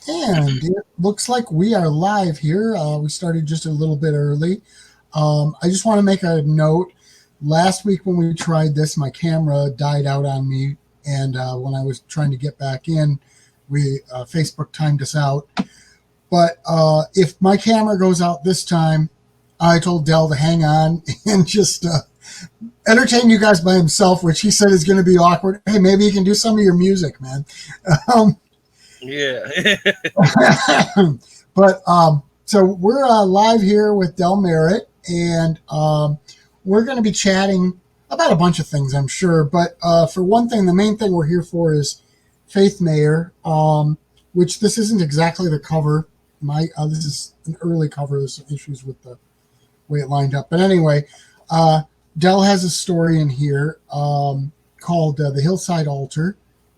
And it looks like we are live here. We started just a little bit early. I just want to make a note. Last week when we tried this, my camera died out on me. And when I was trying to get back in, Facebook timed us out. But if my camera goes out this time, I told Dell to hang on and just entertain you guys by himself, which he said is going to be awkward. Hey, maybe you can do some of your music, man. Um, Yeah. but so we're live here with Del Merritt, and we're going to be chatting about a bunch of things, I'm sure. But for one thing, the main thing we're here for is Faithmare, which this isn't exactly the cover. This is an early cover. There's some issues with the way it lined up. But anyway, Del has a story in here called The Hillside Altar.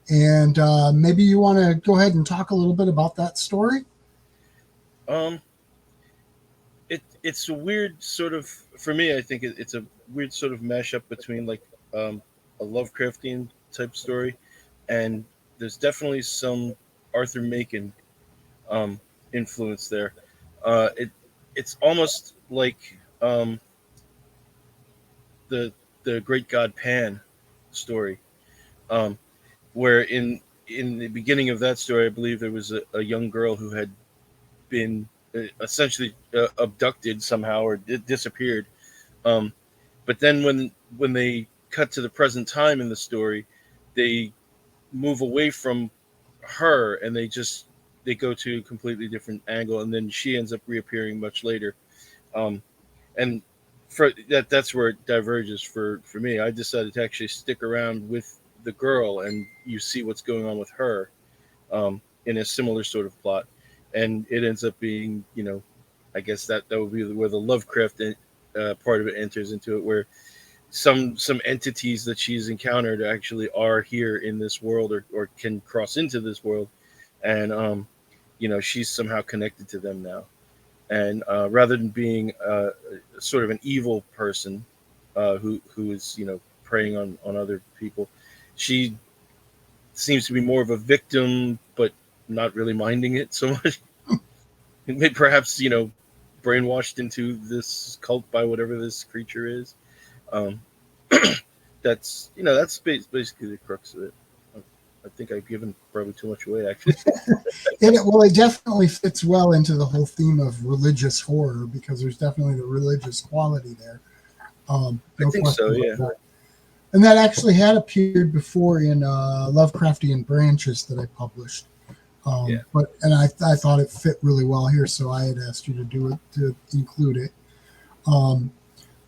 And maybe you want to go ahead and talk a little bit about that story? um, it's a weird sort of, for me. I think it's a weird sort of mashup between like a Lovecraftian type story, and there's definitely some Arthur Machen influence there. It's almost like the Great God Pan story. Um, where in the beginning of that story, I believe there was a young girl who had been essentially abducted somehow or disappeared. Um, but then when they cut to the present time in the story, they move away from her and they go to a completely different angle, and then she ends up reappearing much later. Um, and for that's where it diverges for me. I decided to actually stick around with the girl, and you see what's going on with her in a similar sort of plot, and it ends up being, I guess that would be where the Lovecraft part of it enters into it, where some entities that she's encountered actually are here in this world, or can cross into this world, and she's somehow connected to them now. And rather than being sort of an evil person who is preying on other people, she seems to be more of a victim, but not really minding it so much. Perhaps brainwashed into this cult by whatever this creature is. Um, that's basically the crux of it. I think I've given probably too much away, actually. It definitely fits well into the whole theme of religious horror because there's definitely the religious quality there. I No think so. question Yeah. about that. And that actually had appeared before in Lovecraftian Branches that I published. Yeah. I thought it fit really well here, so I had asked you to do it, to include it. Um,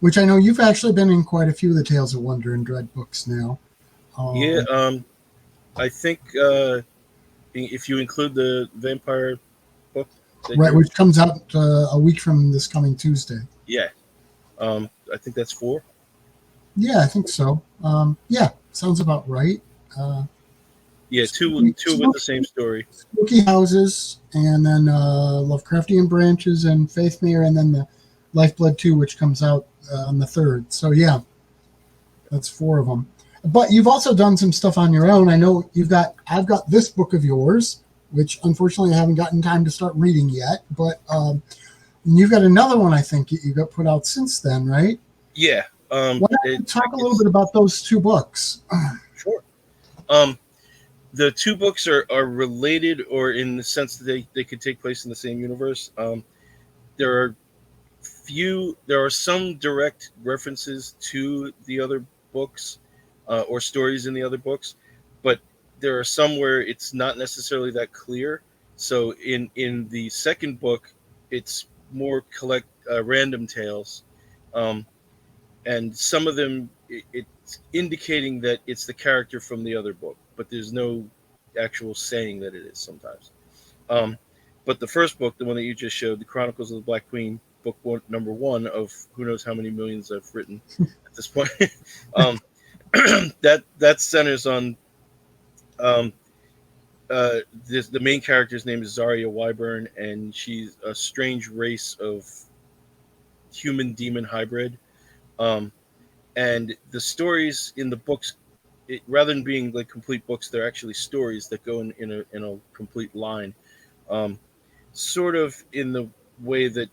which I know you've actually been in quite a few of the Tales of Wonder and Dread books now. Yeah. Um, I think if you include the vampire book that right, you're, which comes out a week from this coming Tuesday. yeah, I think that's four. Yeah, I think so. Yeah, sounds about right. Uh, Yeah, spooky, two with the same story. spooky houses, and then Lovecraftian Branches and Faithmere, and then the Lifeblood 2, which comes out on the 3rd. So, yeah, that's 4 of them. But you've also done some stuff on your own. I know I've got this book of yours, which unfortunately I haven't gotten time to start reading yet. But you've got another one, I think, you got put out since then, right? Yeah. Why don't you talk a little bit about those 2 books? Sure. The 2 books are related, or in the sense that they could take place in the same universe. There are there are some direct references to the other books or stories in the other books, but there are some where it's not necessarily that clear. So in the second book, it's more collect random tales, um, and some of them it's indicating that it's the character from the other book, but there's no actual saying that it is sometimes. Um, but the first book, the one that you just showed, the Chronicles of the Black Queen, book number 1 of who knows how many millions I've written at this point, um, that centers on um, the main character's name is Zarya Wyburn, and she's a strange race of human demon hybrid. Um, and the stories in the books, rather than being like complete books, they're actually stories that go in a complete line. um, sort of in the way that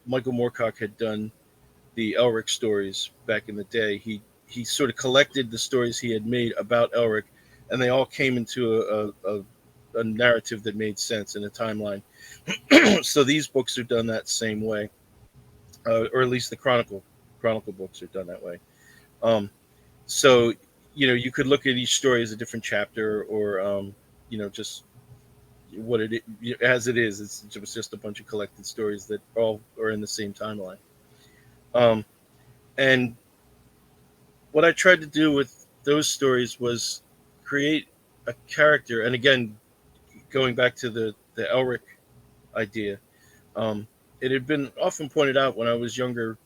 Michael Moorcock had done the Elric stories back in the day. He sort of collected the stories he had made about Elric, and they all came into a narrative that made sense in a timeline. So these books are done that same way, or at least the chronicle books are done that way. Um, so you could look at each story as a different chapter, or just what as it is. It's just a bunch of collected stories that all are in the same timeline. Um, and what I tried to do with those stories was create a character. And again, going back to the Elric idea, um, it had been often pointed out when I was younger,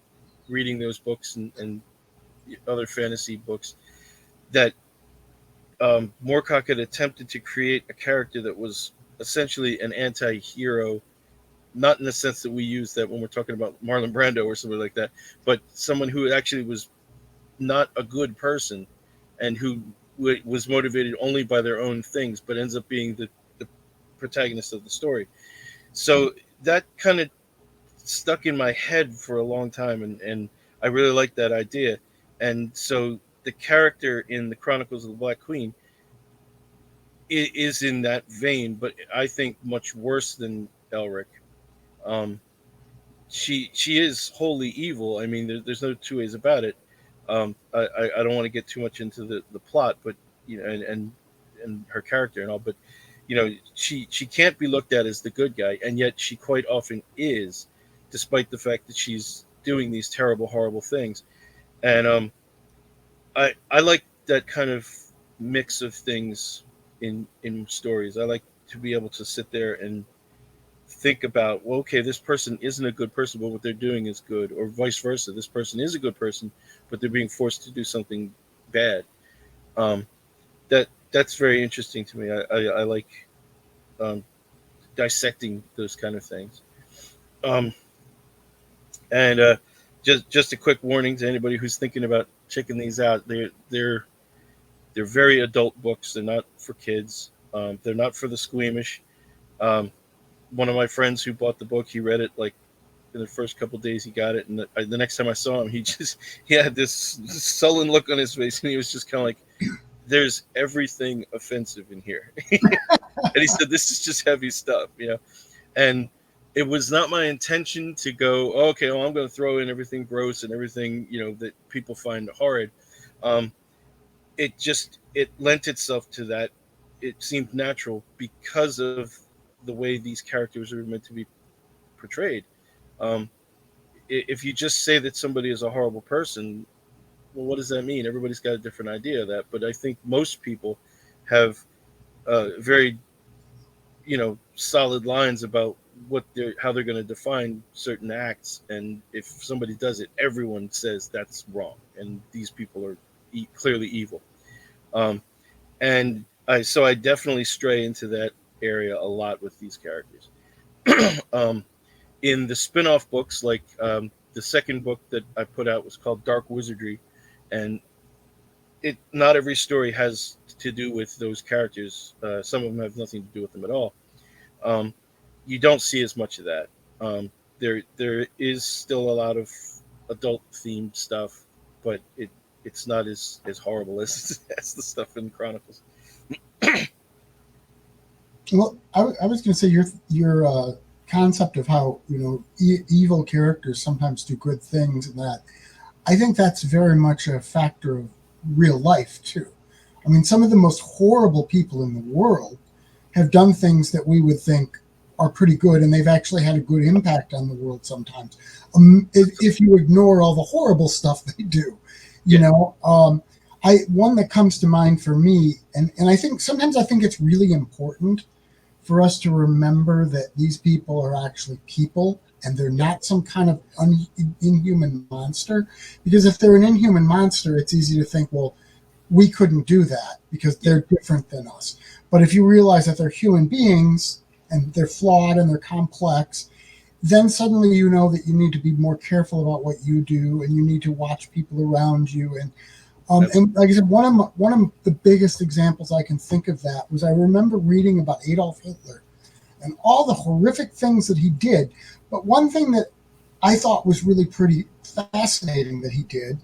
reading those books and other fantasy books, that Moorcock had attempted to create a character that was essentially an anti-hero, not in the sense that we use that when we're talking about Marlon Brando or somebody like that, but someone who actually was not a good person, and who was motivated only by their own things, but ends up being the protagonist of the story. So that kind of stuck in my head for a long time, and I really liked that idea. And so the character in the Chronicles of the Black Queen is in that vein, but I think much worse than Elric. Um, she is wholly evil. I mean, there's no two ways about it. I don't want to get too much into the plot, but and her character and all, but she can't be looked at as the good guy, and yet she quite often is, despite the fact that she's doing these terrible, horrible things. And I like that kind of mix of things in stories. I like to be able to sit there and think about, well, okay, this person isn't a good person, but what they're doing is good, or vice versa. This person is a good person, but they're being forced to do something bad. Um, that's very interesting to me. I like um, dissecting those kind of things. Um, and just a quick warning to anybody who's thinking about checking these out. They're very adult books. They're not for kids. They're not for the squeamish. Um, One of my friends who bought the book, he read it like in the first couple of days he got it, and the next time I saw him, he had this sullen look on his face, and he was just kind of like, "There's everything offensive in here," and he said, "This is just heavy stuff." And it was not my intention to go, oh, okay, well, I'm going to throw in everything gross and everything that people find horrid. Um, it lent itself to that. It seemed natural because of the way these characters are meant to be portrayed. Um, if you just say that somebody is a horrible person, well, what does that mean? Everybody's got a different idea of that. But I think most people have very, solid lines about how they're going to define certain acts. And if somebody does it, everyone says that's wrong, and these people are clearly evil. Um, and so I definitely stray into that area a lot with these characters. um, in the spin-off books, like the second book that I put out was called Dark Wizardry, and not every story has to do with those characters. Some of them have nothing to do with them at all. Um, you don't see as much of that. There is still a lot of adult themed stuff, but it's not as horrible as the stuff in Chronicles. Well, I was going to say your concept of how evil characters sometimes do good things, and that I think that's very much a factor of real life too. I mean, some of the most horrible people in the world have done things that we would think are pretty good, and they've actually had a good impact on the world sometimes. If you ignore all the horrible stuff they do, one that comes to mind for me, and I think sometimes I think it's really important for us to remember that these people are actually people, and they're not some kind of inhuman monster. Because if they're an inhuman monster, it's easy to think, well, we couldn't do that because they're different than us. But if you realize that they're human beings and they're flawed and they're complex, then suddenly you know that you need to be more careful about what you do, and you need to watch people around you. And like I said, one of the biggest examples I can think of that was I remember reading about Adolf Hitler, and all the horrific things that he did. But one thing that I thought was really pretty fascinating that he did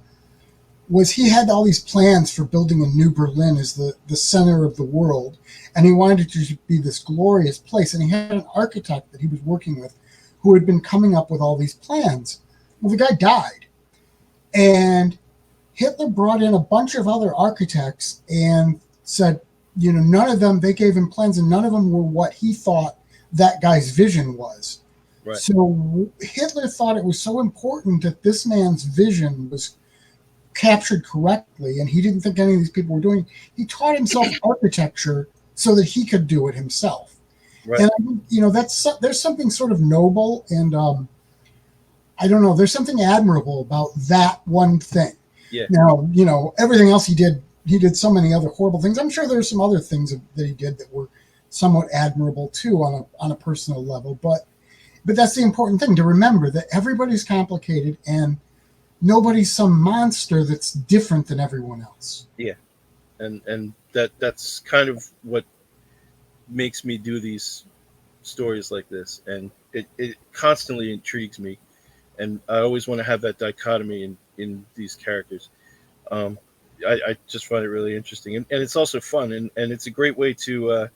was he had all these plans for building a new Berlin as the center of the world, and he wanted it to be this glorious place. And he had an architect that he was working with who had been coming up with all these plans. Well, the guy died, and Hitler brought in a bunch of other architects and said, none of them, they gave him plans, and none of them were what he thought that guy's vision was. Right. So Hitler thought it was so important that this man's vision was captured correctly, and he didn't think any of these people were doing. He taught himself architecture so that he could do it himself. Right. And there's something sort of noble and I don't know. There's something admirable about that one thing. Yeah. Now, everything else he did so many other horrible things. I'm sure there's some other things that he did that were somewhat admirable too on a personal level. But that's the important thing to remember, that everybody's complicated and nobody's some monster that's different than everyone else. Yeah. And that's kind of what makes me do these stories like this. And it constantly intrigues me. And I always want to have that dichotomy in these characters. I just find it really interesting. And it's also fun. And it's a great way to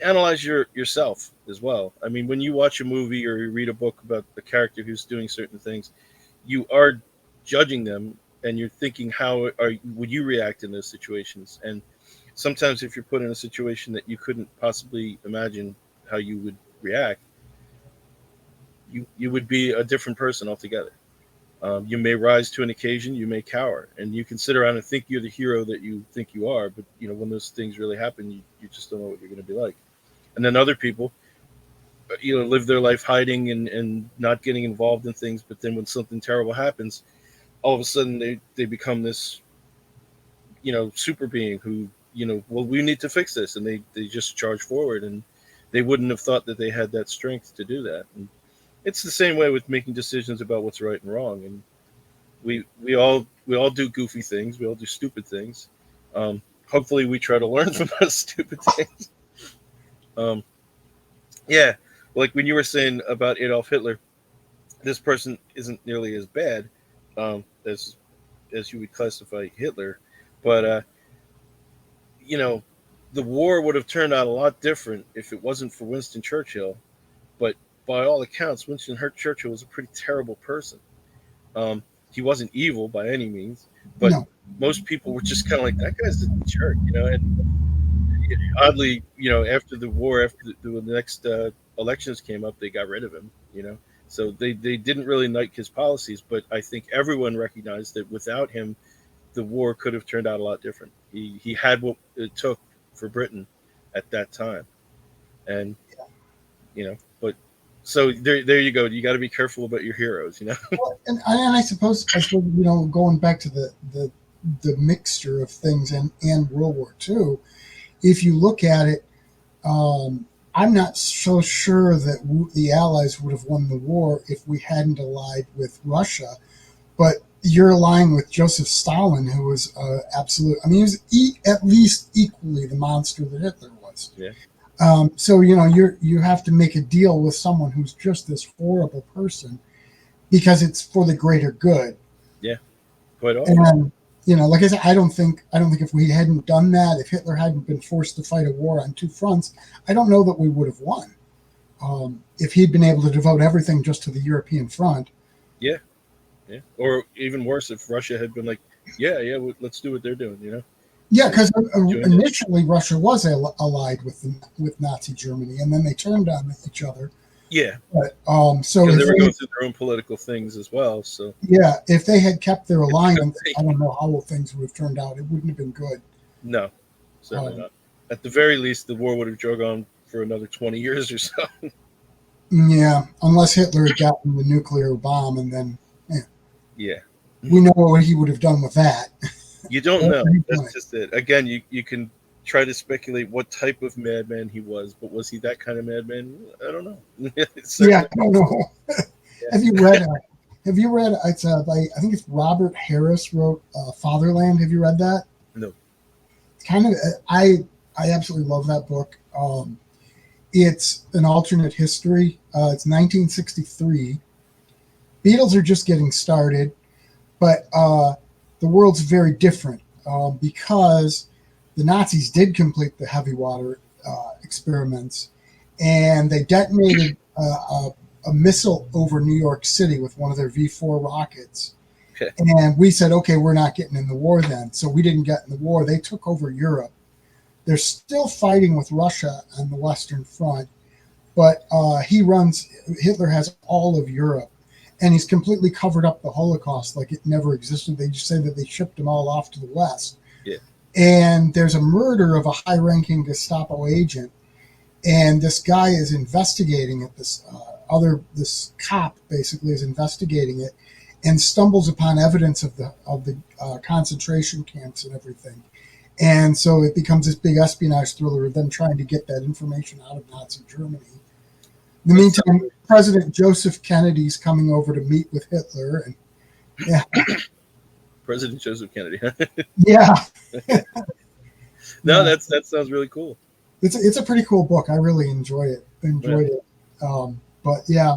analyze yourself as well. I mean, when you watch a movie or you read a book about a character who's doing certain things, you are judging them and you're thinking, would you react in those situations? And sometimes if you're put in a situation that you couldn't possibly imagine how you would react, you would be a different person altogether. You may rise to an occasion, you may cower, and you can sit around and think you're the hero that you think you are, but when those things really happen, you just don't know what you're going to be like. And then other people, live their life hiding and not getting involved in things, but then when something terrible happens, all of a sudden they become this, super being who, well, we need to fix this, and they just charge forward, and they wouldn't have thought that they had that strength to do that. And it's the same way with making decisions about what's right and wrong. And we all do goofy things. We all do stupid things. Hopefully we try to learn from those stupid things. Yeah. Like when you were saying about Adolf Hitler, this person isn't nearly as bad as you would classify Hitler. But, the war would have turned out a lot different if it wasn't for Winston Churchill. But by all accounts, Winston Churchill was a pretty terrible person. He wasn't evil by any means, but most people were just kind of like, that guy's a jerk, And oddly, after the war, after the next elections came up, they got rid of him, So they didn't really like his policies, but I think everyone recognized that without him, the war could have turned out a lot different. He had what it took for Britain at that time, and but. So there you go. You got to be careful about your heroes, Well, and I suppose going back to the mixture of things and World War II, if you look at it, I'm not so sure that the Allies would have won the war if we hadn't allied with Russia. But you're allying with Joseph Stalin, who was absolute. I mean, he was at least equally the monster that Hitler was. Yeah. So you have to make a deal with someone who's just this horrible person because it's for the greater good. Yeah, quite often. And like I said, I don't think if we hadn't done that, if Hitler hadn't been forced to fight a war on two fronts, I don't know that we would have won. If he'd been able to devote everything just to the European front. Yeah, or even worse, if Russia had been like, let's do what they're doing, Yeah, because initially Russia was allied with Nazi Germany, and then they turned on each other. Yeah, but so they were going through their own political things as well. So yeah, if they had kept their alliance, I don't know how things would have turned out. It wouldn't have been good. No, certainly not. At the very least, the war would have dragged on for another 20 years or so. Yeah, unless Hitler had gotten the nuclear bomb, and then yeah, we know what he would have done with that. You don't know. That's just it. Again, you can try to speculate what type of madman he was, but was he that kind of madman? I don't know. Yeah, I don't know. Have you read? It's I think it's Robert Harris wrote Fatherland. Have you read that? No. It's kind of I absolutely love that book. It's an alternate history. It's 1963. Beatles are just getting started, but the world's very different because the Nazis did complete the heavy water experiments, and they detonated a missile over New York City with one of their V4 rockets. Okay. And we said, okay, we're not getting in the war then. So we didn't get in the war. They took over Europe. They're still fighting with Russia on the Western Front, but Hitler has all of Europe, and he's completely covered up the Holocaust like it never existed. They just say that they shipped them all off to the West. Yeah. And there's a murder of a high-ranking Gestapo agent, and this guy is investigating it. This cop basically is investigating it, and stumbles upon evidence of the concentration camps and everything. And so it becomes this big espionage thriller of them trying to get that information out of Nazi Germany. In the meantime, President Joseph Kennedy's coming over to meet with Hitler, and yeah, President Joseph Kennedy. yeah. No, that sounds really cool. It's a pretty cool book. I really enjoyed it. But yeah.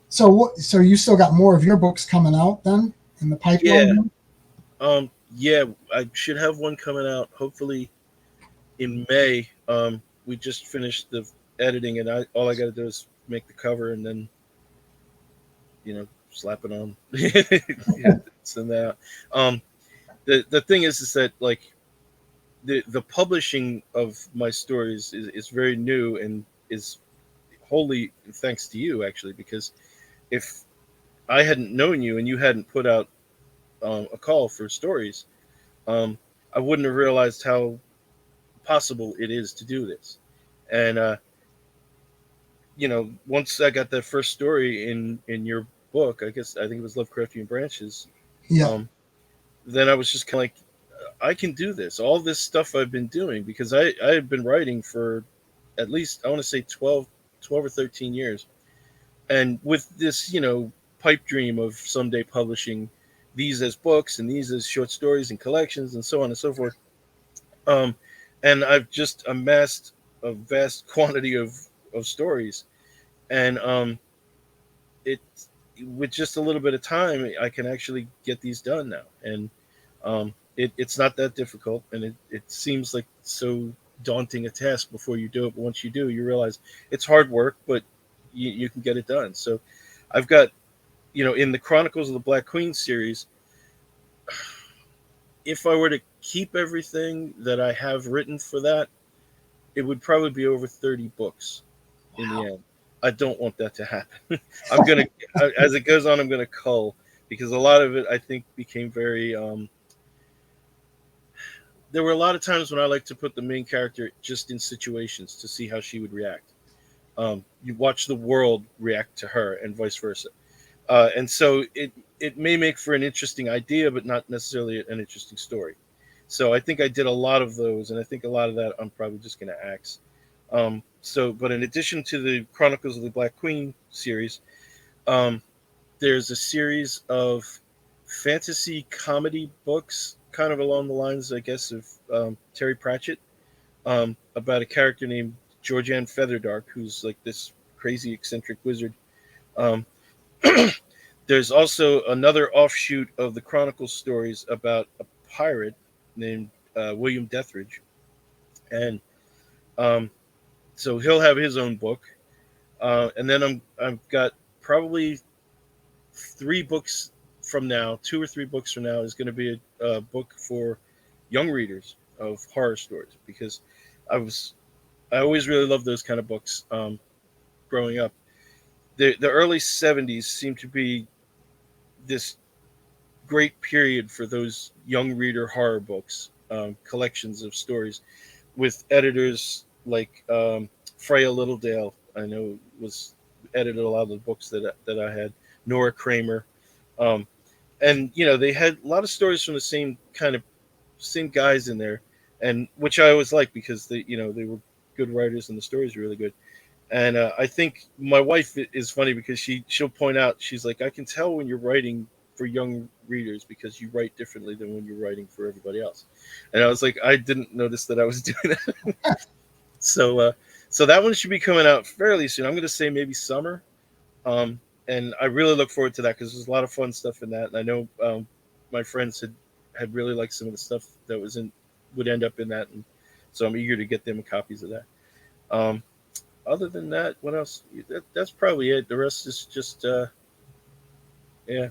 So you still got more of your books coming out then in the pipeline? Yeah. Yeah, I should have one coming out hopefully in May. We just finished the editing, and all I got to do is make the cover and then, slap it on. Send that out. The thing is that like the publishing of my stories is very new and is wholly thanks to you, actually, because if I hadn't known you and you hadn't put out a call for stories, I wouldn't have realized how possible it is to do this. And once I got that first story in your book, I think it was Lovecraftian Branches. Yeah. Then I was just kind of like, I can do this. All this stuff I've been doing, because I had been writing for at least, I want to say 12 or 13 years. And with this, pipe dream of someday publishing these as books and these as short stories and collections and so on and so forth. And I've just amassed a vast quantity of stories. And it with just a little bit of time, I can actually get these done now. And it's not that difficult. And it seems like so daunting a task before you do it. But once you do, you realize it's hard work, but you can get it done. So I've got, in the Chronicles of the Black Queen series, if I were to keep everything that I have written for that, it would probably be over 30 books in the end. I don't want that to happen. I'm going to, as it goes on, I'm going to cull, because a lot of it, I think, became very, there were a lot of times when I like to put the main character just in situations to see how she would react. You watch the world react to her and vice versa. And so it may make for an interesting idea, but not necessarily an interesting story. So I think I did a lot of those, and I think a lot of that I'm probably just going to axe. But in addition to the Chronicles of the Black Queen series, there's a series of fantasy comedy books, kind of along the lines, I guess, of Terry Pratchett, about a character named Georgianne Featherdark, who's like this crazy eccentric wizard. There's also another offshoot of the Chronicle stories about a pirate named William Dethridge, and so he'll have his own book. And then I've got probably 3 books from now, 2 or 3 books from now, is going to be a book for young readers of horror stories, because I always really loved those kind of books growing up. The early 70s seemed to be this great period for those young reader horror books, collections of stories, with editors like Freya Littledale. I know was edited a lot of the books that I had. Nora Kramer, and they had a lot of stories from the same guys in there, and which I always liked, because they were good writers and the stories were really good. And I think my wife is funny, because she'll point out, she's like, I can tell when you're writing for young readers, because you write differently than when you're writing for everybody else. And I was like, I didn't notice that I was doing that. So So that one should be coming out fairly soon. I'm going to say maybe summer. And I really look forward to that because there's a lot of fun stuff in that. And I know my friends had really liked some of the stuff that was in would end up in that, and so I'm eager to get them copies of that. Um, Other than that, what else? That's probably it. The rest is just yeah.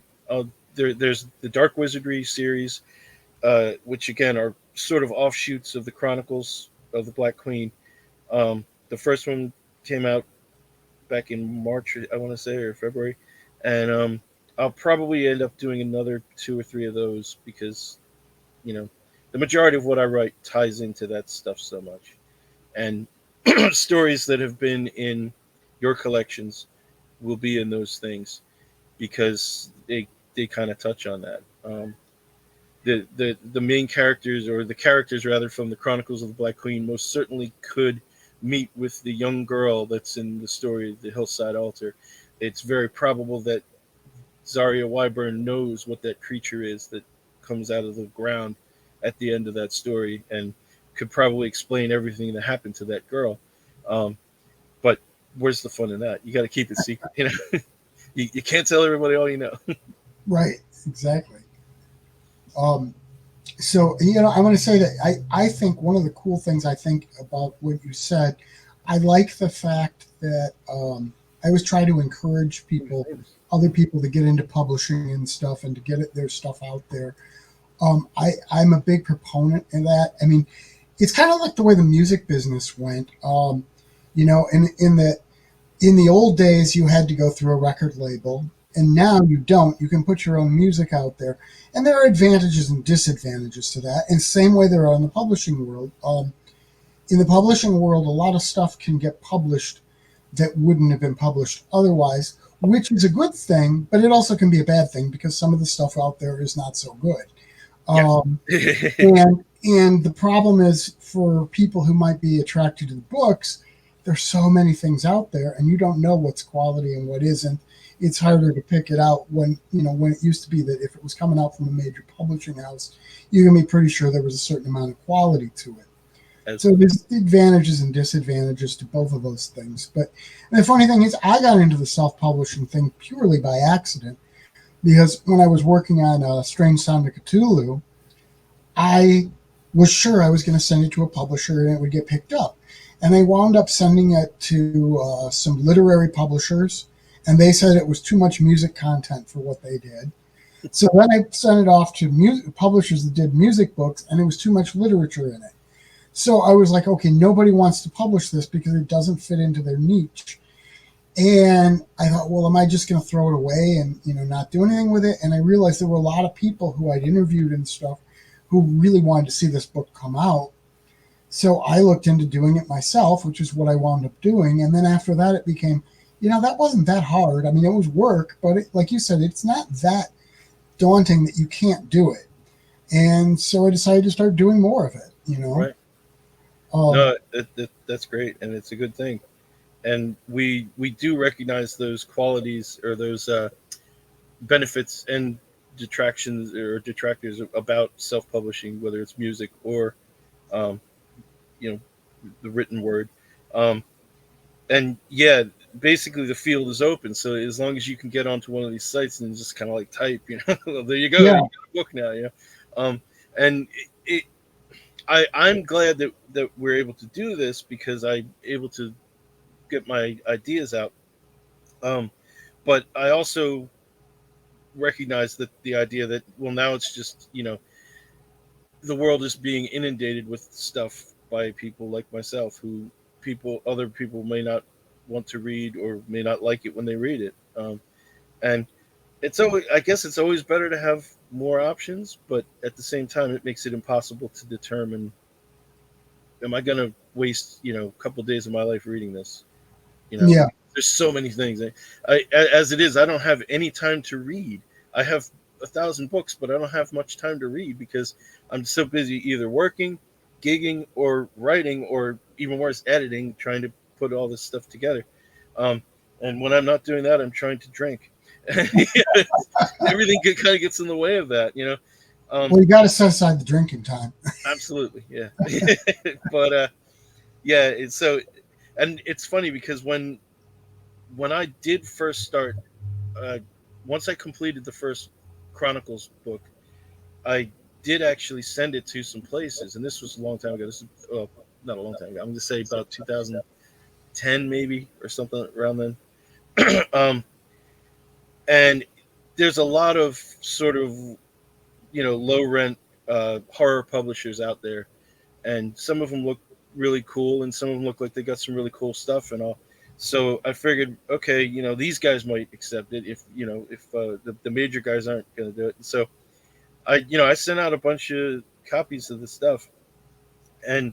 There's the Dark Wizardry series, which again are sort of offshoots of the Chronicles of the Black Queen. The first one came out back in March, I want to say, or February, and I'll probably end up doing another two or three of those because you know the majority of what I write ties into that stuff so much, and stories that have been in your collections will be in those things because they kind of touch on that. The main characters, or the characters rather, from the Chronicles of the Black Queen most certainly could meet with the young girl that's in the story of the Hillside Altar. It's very probable that Zaria Wyburn knows what that creature is that comes out of the ground at the end of that story and could probably explain everything that happened to that girl. Um, but where's the fun in that? You got to keep it secret. You can't tell everybody all you know. Right, exactly. Um, so I want to say that I think one of the cool things I think about what you said, I like the fact that I always try to encourage people, other people, to get into publishing and stuff and to get their stuff out there. I'm a big proponent in that. I mean, it's kind of like the way the music business went. In the old days, you had to go through a record label, and now you don't. You can put your own music out there, and there are advantages and disadvantages to that. And same way there are in the publishing world. In the publishing world, a lot of stuff can get published that wouldn't have been published otherwise, which is a good thing, but it also can be a bad thing because some of the stuff out there is not so good. Um, Yes. and the problem is for people who might be attracted to the books, there's so many things out there, and you don't know what's quality and what isn't. It's harder to pick it out when it used to be that if it was coming out from a major publishing house, you can be pretty sure there was a certain amount of quality to it. So Absolutely. there's advantages and disadvantages to both of those things. But the funny thing is, I got into the self-publishing thing purely by accident because when I was working on Strange Sound of Cthulhu, I was sure I was going to send it to a publisher and it would get picked up. And they wound up sending it to some literary publishers, and they said it was too much music content for what they did. So then I sent it off to publishers that did music books, and it was too much literature in it. So I was like, okay, nobody wants to publish this because it doesn't fit into their niche. And I thought, well, am I just going to throw it away and not do anything with it? And I realized there were a lot of people who I'd interviewed and stuff who really wanted to see this book come out. So I looked into doing it myself, which is what I wound up doing. And then after that, it became, that wasn't that hard. I mean, it was work, but like you said, it's not that daunting that you can't do it. And so I decided to start doing more of it. Right. Um, No, that's great, and it's a good thing. And we do recognize those qualities or those benefits and detractions or detractors about self-publishing, whether it's music or um, you know the written word. Um, and yeah, basically the field is open. So as long as you can get onto one of these sites and just kind of like type, well, there you go, you yeah, got a book now. And I'm glad that we're able to do this because I'm able to get my ideas out. Um, but I also recognize that the idea that, well, now it's just the world is being inundated with stuff by people like myself who other people may not want to read or may not like it when they read it. And it's always, I guess it's always better to have more options, but at the same time it makes it impossible to determine, am I going to waste a couple of days of my life reading this? yeah, There's so many things. As it is, I don't have any time to read. I have 1,000 books, but I don't have much time to read because I'm so busy either working, gigging, or writing, or even worse, editing, trying to put all this stuff together. Um, and when I'm not doing that, I'm trying to drink. Everything kind of gets in the way of that. Um, well, you got to set aside the drinking time. Absolutely, yeah. But yeah, so and it's funny because when I did first start, uh, once I completed the first Chronicles book, I did actually send it to some places, and this was a long time ago. This is not a long time ago. I'm going to say about 2010 maybe or something around then. um, and there's a lot of sort of low rent horror publishers out there, and some of them look really cool, and some of them look like they got some really cool stuff and all. So I figured, okay, these guys might accept it if the major guys aren't going to do it. So I sent out a bunch of copies of the stuff, and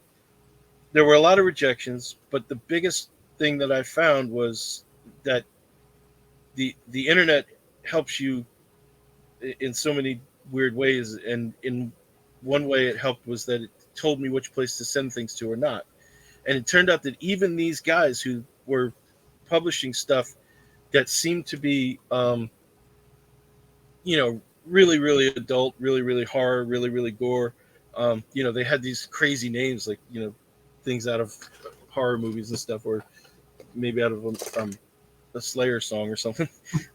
there were a lot of rejections. But the biggest thing that I found was that the internet helps you in so many weird ways, and in one way it helped was that it told me which place to send things to or not. And it turned out that even these guys who were publishing stuff that seemed to be really really adult, really really horror, really really gore, they had these crazy names like things out of horror movies and stuff, or maybe out of a Slayer song or something.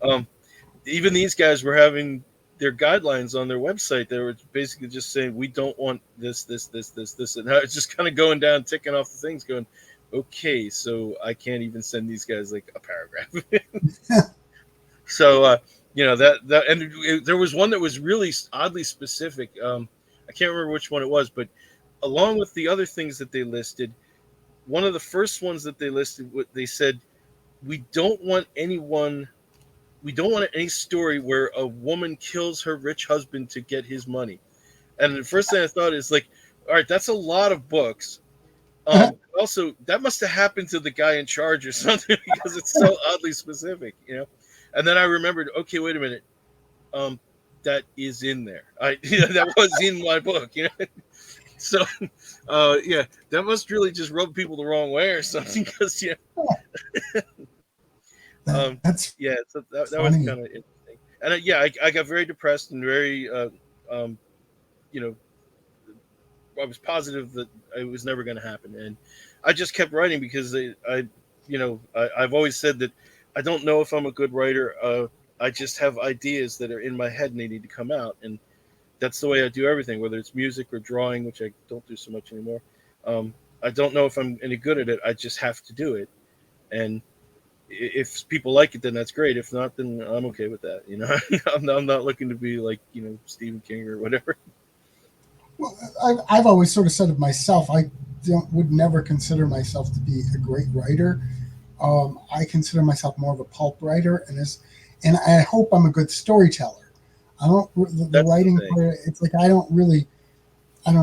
um, Even these guys were having their guidelines on their website. They were basically just saying, we don't want this. And I was just kind of going down, ticking off the things, going, okay, so I can't even send these guys like a paragraph. So, and there was one that was really oddly specific. I can't remember which one it was, but along with the other things that they listed, one of the first ones that they listed, they said, we don't want anyone we don't want any story where a woman kills her rich husband to get his money. And the first thing I thought is like, all right, that's a lot of books. Also, that must have happened to the guy in charge or something because it's so oddly specific. And then I remembered, okay, wait a minute, that is in there. That was in my book. So, yeah, that must really just rub people the wrong way or something because That's yeah, so that was funny. kind of interesting. And I got very depressed and very, um, you know, I was positive that it was never going to happen. And I just kept writing because I've always said that I don't know if I'm a good writer. I just have ideas that are in my head and they need to come out. And that's the way I do everything, whether it's music or drawing, which I don't do so much anymore. I don't know if I'm any good at it. I just have to do it. And if people like it, then that's great. If not, then I'm okay with that. I'm not looking to be like Stephen King or whatever. Well, I've always sort of said of myself, I would never consider myself to be a great writer. I consider myself more of a pulp writer, and I hope I'm a good storyteller. I don't the That's the writing thing. part. It's like I don't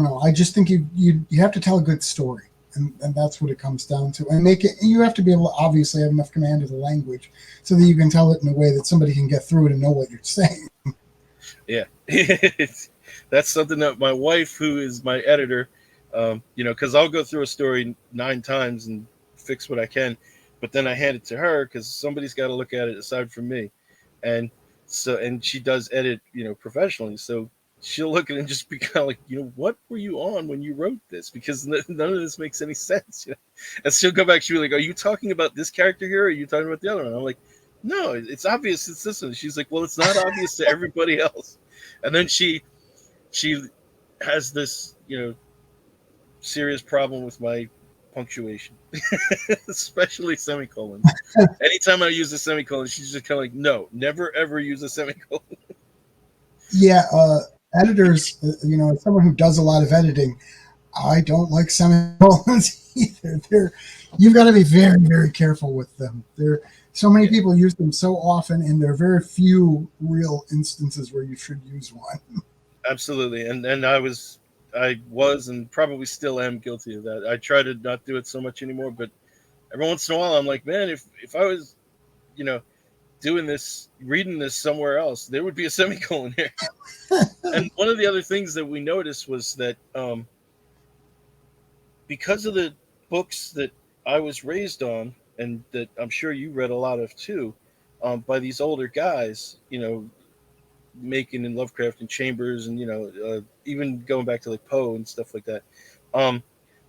know. I just think you have to tell a good story, and that's what it comes down to. And make it. You have to be able to obviously have enough command of the language so that you can tell it in a way that somebody can get through it and know what you're saying. Yeah, that's something that my wife, who is my editor, because I'll go through a story 9 times and fix what I can, but then I hand it to her because somebody's got to look at it aside from me, and and she does edit, professionally, so she'll look at it and just be kind of like, what were you on when you wrote this? Because none of this makes any sense. And she'll go back, she'll be like, are you talking about this character here, or are you talking about the other one? I'm like, no, it's obvious it's this one. She's like, well, it's not obvious to everybody else. And then she has this, serious problem with my punctuation, especially semicolons. Anytime I use a semicolon, she's just kind of like, no, never ever use a semicolon. Yeah, editors. As someone who does a lot of editing, I don't like semicolons either. You've got to be very, very careful with them. There, so many Yeah, people use them so often, and there are very few real instances where you should use one. absolutely. And I was and probably still am guilty of that. I try to not do it so much anymore, but every once in a while, I'm like, man, if I was, you know, doing this, reading this somewhere else, there would be a semicolon here. And one of the other things that we noticed was that because of the books that I was raised on, and that I'm sure you read a lot of too, by these older guys, making in Lovecraft and Chambers, and even going back to like Poe and stuff like that. Um,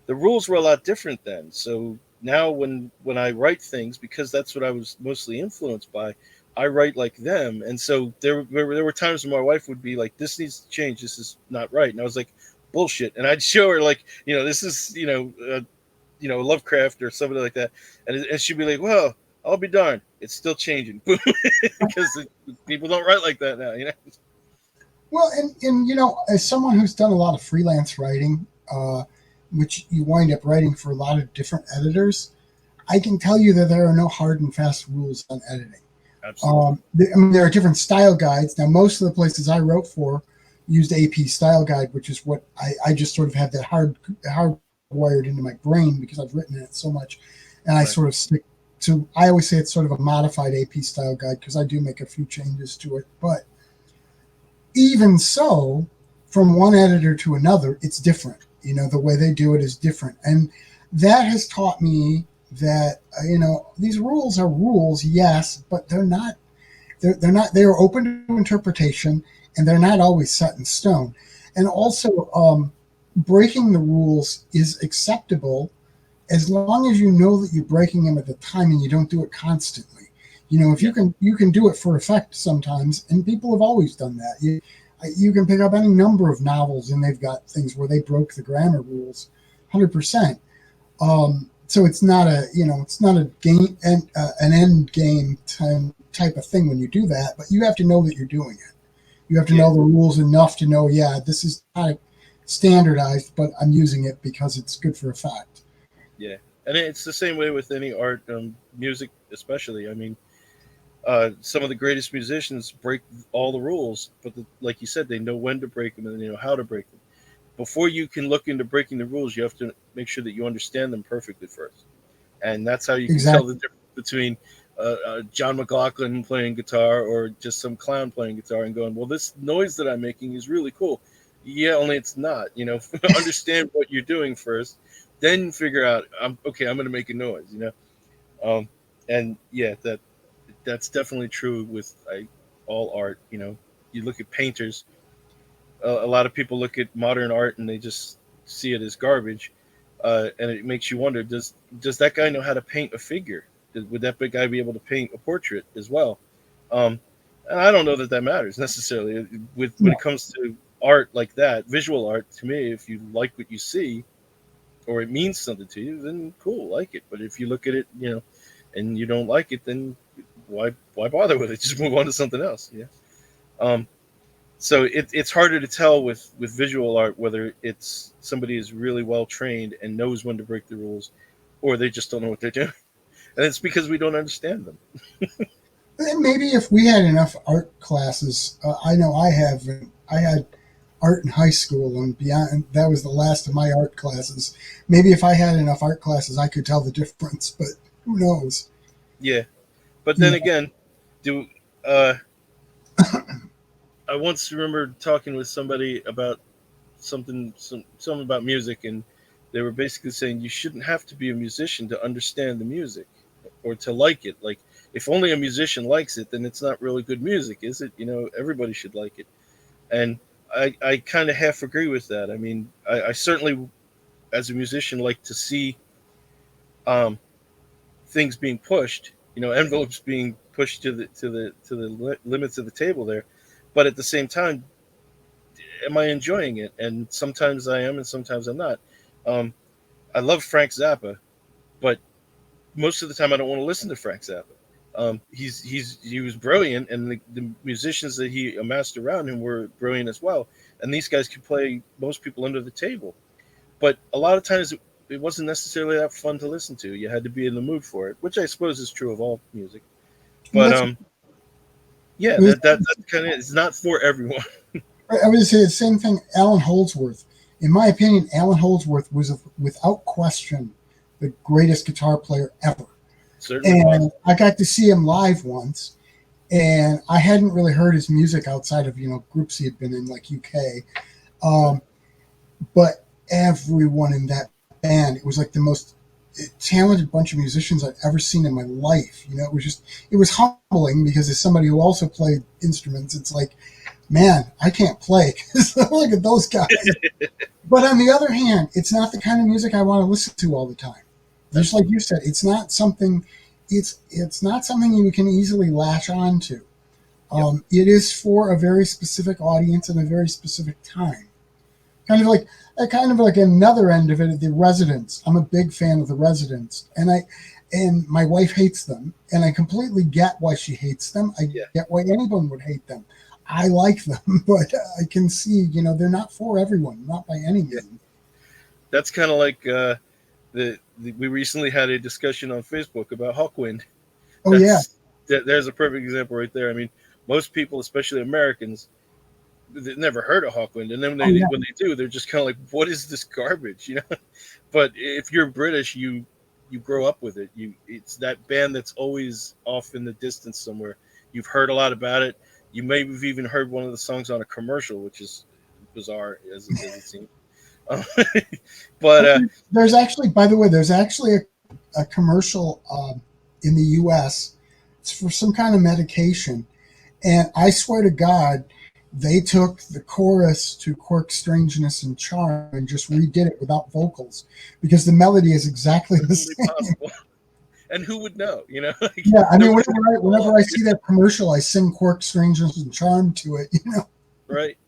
the rules were a lot different then. So now when I write things, because that's what I was mostly influenced by, I write like them. And so there were times when my wife would be like, "This needs to change. This is not right." And I was like, "Bullshit." And I'd show her like, this is Lovecraft or something like that, and she'd be like, "Well, I'll be darned, it's still changing," because people don't write like that now. Well, and as someone who's done a lot of freelance writing, which you wind up writing for a lot of different editors, I can tell you that there are no hard and fast rules on editing. Absolutely. I mean, there are different style guides. Now, most of the places I wrote for used AP Style Guide, which is what I just sort of have that hardwired into my brain because I've written in it so much, and I Right. sort of stick to. I always say it's sort of a modified AP Style Guide because I do make a few changes to it, but even so, from one editor to another, it's different. The way they do it is different. And that has taught me that, these rules are rules, yes, but they're open to interpretation and they're not always set in stone. And also, breaking the rules is acceptable as long as you know that you're breaking them at the time and you don't do it constantly. If you can do it for effect sometimes, and people have always done that. You can pick up any number of novels, and they've got things where they broke the grammar rules, 100%. So it's not a game and an end game type of thing when you do that, but you have to know that you're doing it. You have to know the rules enough to know, this is not standardized, but I'm using it because it's good for effect. Yeah, and it's the same way with any art, music especially. I mean, some of the greatest musicians break all the rules, but like you said, they know when to break them and they know how to break them. Before you can look into breaking the rules, you have to make sure that you understand them perfectly first, and that's how you can tell the Exactly. difference between John McLaughlin playing guitar or just some clown playing guitar and going, "Well, this noise that I'm making is really cool." Yeah, only it's not. Understand what you're doing first, then figure out, okay, I'm going to make a noise. Um, and yeah, that's definitely true with all art. You look at painters. A lot of people look at modern art and they just see it as garbage, and it makes you wonder: does that guy know how to paint a figure? Would that big guy be able to paint a portrait as well? Um, and I don't know that that matters necessarily. When it No. comes to art like that, visual art, to me, if you like what you see or it means something to you, then cool, like it. But if you look at it, and you don't like it, then why bother with it? Just move on to something else. Yeah. Um, so it's harder to tell with visual art whether it's somebody is really well trained and knows when to break the rules, or they just don't know what they're doing, and it's because we don't understand them. And maybe if we had enough art classes, I know I have. I had art in high school, and beyond that was the last of my art classes. Maybe if I had enough art classes, I could tell the difference. But who knows? Yeah, but You then know, again, do uh, I once remember talking with somebody about something about music, and they were basically saying you shouldn't have to be a musician to understand the music or to like it. Like, if only a musician likes it, then it's not really good music, is it? Everybody should like it. And I kind of half agree with that. I mean, I certainly, as a musician, like to see um, things being pushed, envelopes being pushed to the limits of the table there. But at the same time, am I enjoying it? And sometimes I am, and sometimes I'm not. Um, I love Frank Zappa, but most of the time I don't want to listen to Frank Zappa. He was brilliant, and the musicians that he amassed around him were brilliant as well. And these guys could play most people under the table. But a lot of times it wasn't necessarily that fun to listen to. You had to be in the mood for it, which I suppose is true of all music. well, But that's. yeah, that kind of it's not for everyone. I would say the same thing. Alan Holdsworth, in my opinion, Alan Holdsworth was without question the greatest guitar player ever. Certainly was. And I got to see him live once, and I hadn't really heard his music outside of groups he had been in, like UK. Right. Um, but everyone in that band, it was like the most talented bunch of musicians I've ever seen in my life. It was humbling because as somebody who also played instruments, it's like, man, I can't play. Look at those guys. But on the other hand, it's not the kind of music I want to listen to all the time. Just like you said, it's not something. It's not something you can easily latch on to. Yep. It is for a very specific audience and a very specific time. Kind of like another end of it, the Residents. I'm a big fan of the Residents, and my wife hates them, and I completely get why she hates them. I Yeah. get why anyone would hate them. I like them, but I can see, they're not for everyone, not by any means. Yeah. That's kind of like we recently had a discussion on Facebook about Hawkwind. Oh yeah, There's a perfect example right there. I mean, most people, especially Americans, they've never heard of Hawkwind, and then oh yeah. when they do, they're just kind of like, "What is this garbage?" But if you're British, you grow up with it. It's that band that's always off in the distance somewhere. You've heard a lot about it. You may have even heard one of the songs on a commercial, which is bizarre as it seems. But There's actually, by the way, there's actually a commercial in the U.S. It's for some kind of medication, and I swear to God, they took the chorus to "Quirk, Strangeness, and Charm" and just redid it without vocals because the melody is exactly the same. possible. And who would know? Like, Yeah, I mean, whenever I see that commercial, I sing "Quirk, Strangeness, and Charm" to it. Right?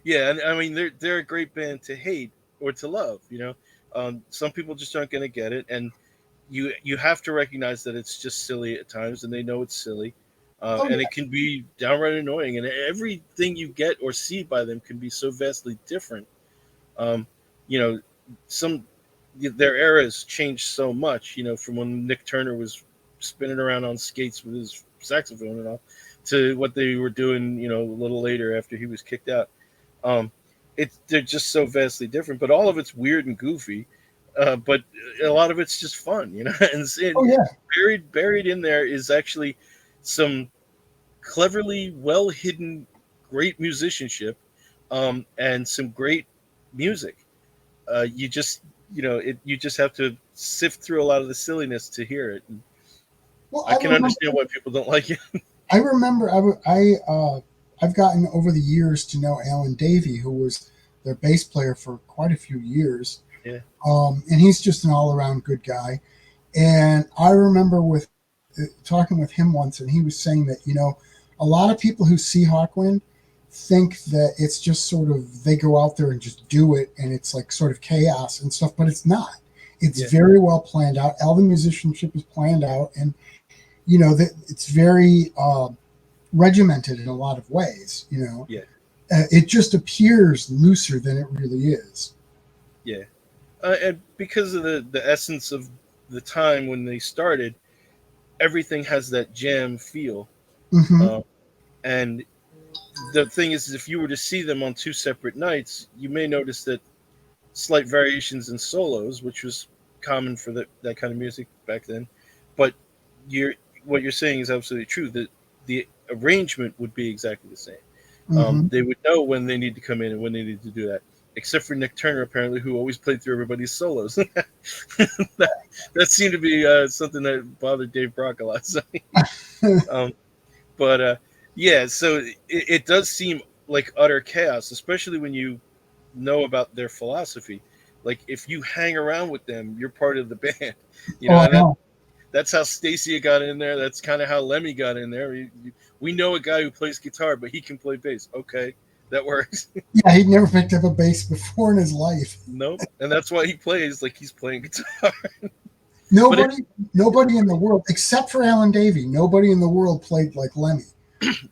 Yeah, and I mean they're a great band to hate or to love. Some people just aren't going to get it, and you have to recognize that it's just silly at times, and they know it's silly, Oh, and yeah. it can be downright annoying. And everything you get or see by them can be so vastly different. Um, you know, some their eras changed so much. From when Nick Turner was spinning around on skates with his saxophone and all, to what they were doing. A little later after he was kicked out. Um, they're just so vastly different, but all of it's weird and goofy. But a lot of it's just fun, Oh yeah. buried in there is actually some cleverly well hidden great musicianship, and some great music. You just have to sift through a lot of the silliness to hear it. And Well, I can understand why people don't like it. I remember I've gotten over the years to know Alan Davey, who was their bass player for quite a few years. Yeah. And he's just an all around good guy. And I remember with talking with him once, and he was saying that a lot of people who see Hawkwind think that it's just sort of they go out there and just do it, and it's like sort of chaos and stuff, but it's not. It's very well planned out. All the musicianship is planned out, and that it's very regimented in a lot of ways. Yeah. It just appears looser than it really is. Yeah. And because of the essence of the time when they started, everything has that jam feel. Mm-hmm. And the thing is, if you were to see them on two separate nights, you may notice that slight variations in solos, which was common for that kind of music back then. But what you're saying is absolutely true. That the arrangement would be exactly the same. Mm-hmm. They would know when they need to come in and when they need to do that. Except for Nick Turner, apparently, who always played through everybody's solos. that seemed to be something that bothered Dave Brock a lot. So, yeah, so it does seem like utter chaos, especially when you know about their philosophy. Like, if you hang around with them, you're part of the band. I know. That's how Stacia got in there. That's kind of how Lemmy got in there. We know a guy who plays guitar, but he can play bass. Okay, that works. Yeah, he'd never picked up a bass before in his life. Nope. And that's why he plays like he's playing guitar. Nobody in the world, except for Alan Davey, nobody in the world played like Lemmy.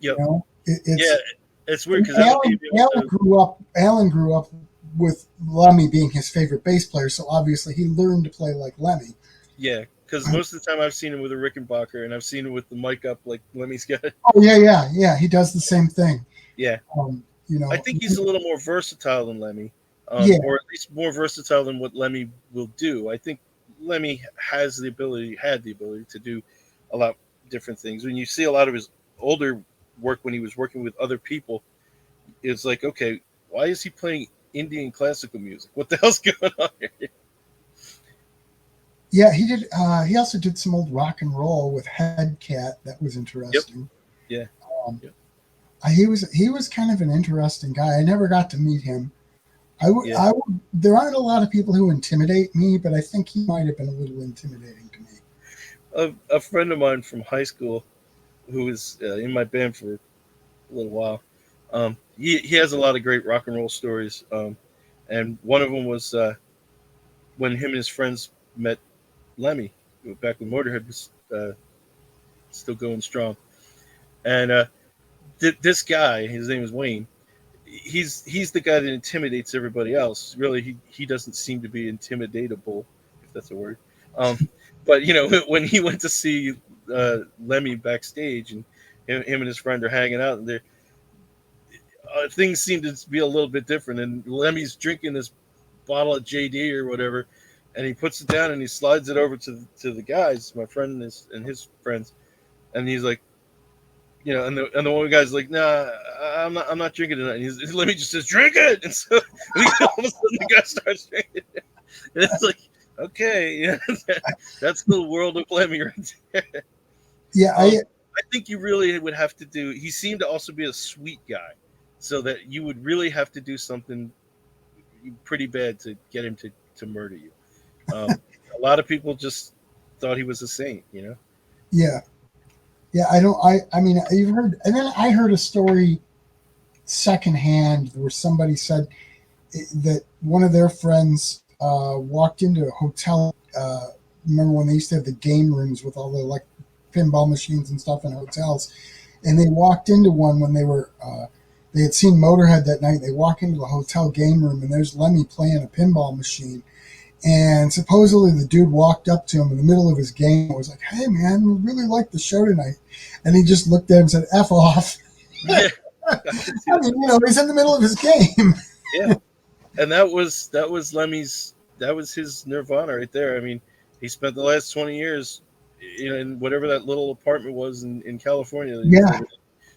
Yep. It's weird because Alan grew up with Lemmy being his favorite bass player, so obviously he learned to play like Lemmy. Yeah, because most of the time I've seen him with a Rickenbacker, and I've seen him with the mic up like Lemmy's got. Oh yeah. He does the same thing. Yeah. I think he's a little more versatile than Lemmy, or at least more versatile than what Lemmy will do. I think Lemmy had the ability to do a lot of different things. When you see a lot of his older work when he was working with other people, it's like, okay, why is he playing Indian classical music? What the hell's going on here? Yeah, he did. He also did some old rock and roll with Headcat. That was interesting. Yep. He was kind of an interesting guy. I never got to meet him. I would there aren't a lot of people who intimidate me, but I think he might have been a little intimidating to me. A friend of mine from high school who was in my band for a little while. He has a lot of great rock and roll stories, and one of them was when him and his friends met Lemmy back when Motorhead was still going strong. And this guy, his name is Wayne. He's the guy that intimidates everybody else. Really, he doesn't seem to be intimidatable, if that's a word. Um, but when he went to see Lemmy backstage, and him and his friend are hanging out, and things seem to be a little bit different. And Lemmy's drinking this bottle of JD or whatever, and he puts it down and he slides it over to the guys, my friend and his friends, and he's like, and the one guy's like, nah, I'm not drinking tonight. And Lemmy just says, drink it, and so all of a sudden the guy starts drinking it. And it's like, okay, that's the world of Lemmy right there. Yeah, I think you really would have to do. He seemed to also be a sweet guy, so that you would really have to do something pretty bad to get him to murder you. A lot of people just thought he was a saint, yeah, yeah. I mean, you've heard, and then I heard a story secondhand where somebody said that one of their friends walked into a hotel. Remember when they used to have the game rooms with all the like pinball machines and stuff in hotels, and they walked into one when they had seen Motorhead that night. They walk into the hotel game room and there's Lemmy playing a pinball machine. And supposedly the dude walked up to him in the middle of his game and was like, "Hey man, we really like the show tonight." And he just looked at him and said, "F off." Yeah. I mean, he's in the middle of his game. Yeah. And that was Lemmy's, that was his nirvana right there. I mean, he spent the last 20 years in whatever that little apartment was in California that he was Yeah. living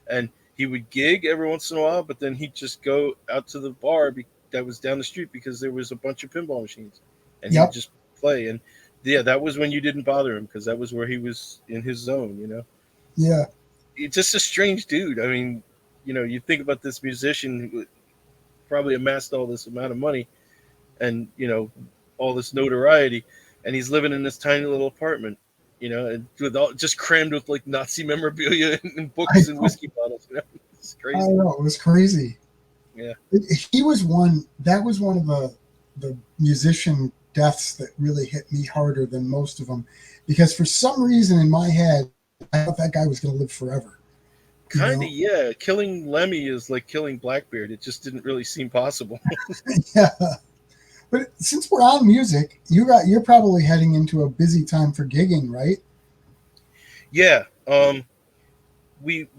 in. And he would gig every once in a while, but then he'd just go out to the bar that was down the street because there was a bunch of pinball machines, and he would just play. And yeah, that was when you didn't bother him because that was where he was in his zone. Yeah. It's just a strange dude. I mean, you think about this musician who probably amassed all this amount of money and all this notoriety, and he's living in this tiny little apartment, and with just crammed with like Nazi memorabilia and books and whiskey bottles. It's crazy. I know, it was crazy. Yeah, he was one. That was one of the musician deaths that really hit me harder than most of them, because for some reason in my head, I thought that guy was going to live forever. Kind of, yeah. Killing Lemmy is like killing Blackbeard. It just didn't really seem possible. Yeah. But since we're on music, you're probably heading into a busy time for gigging, right? Yeah. We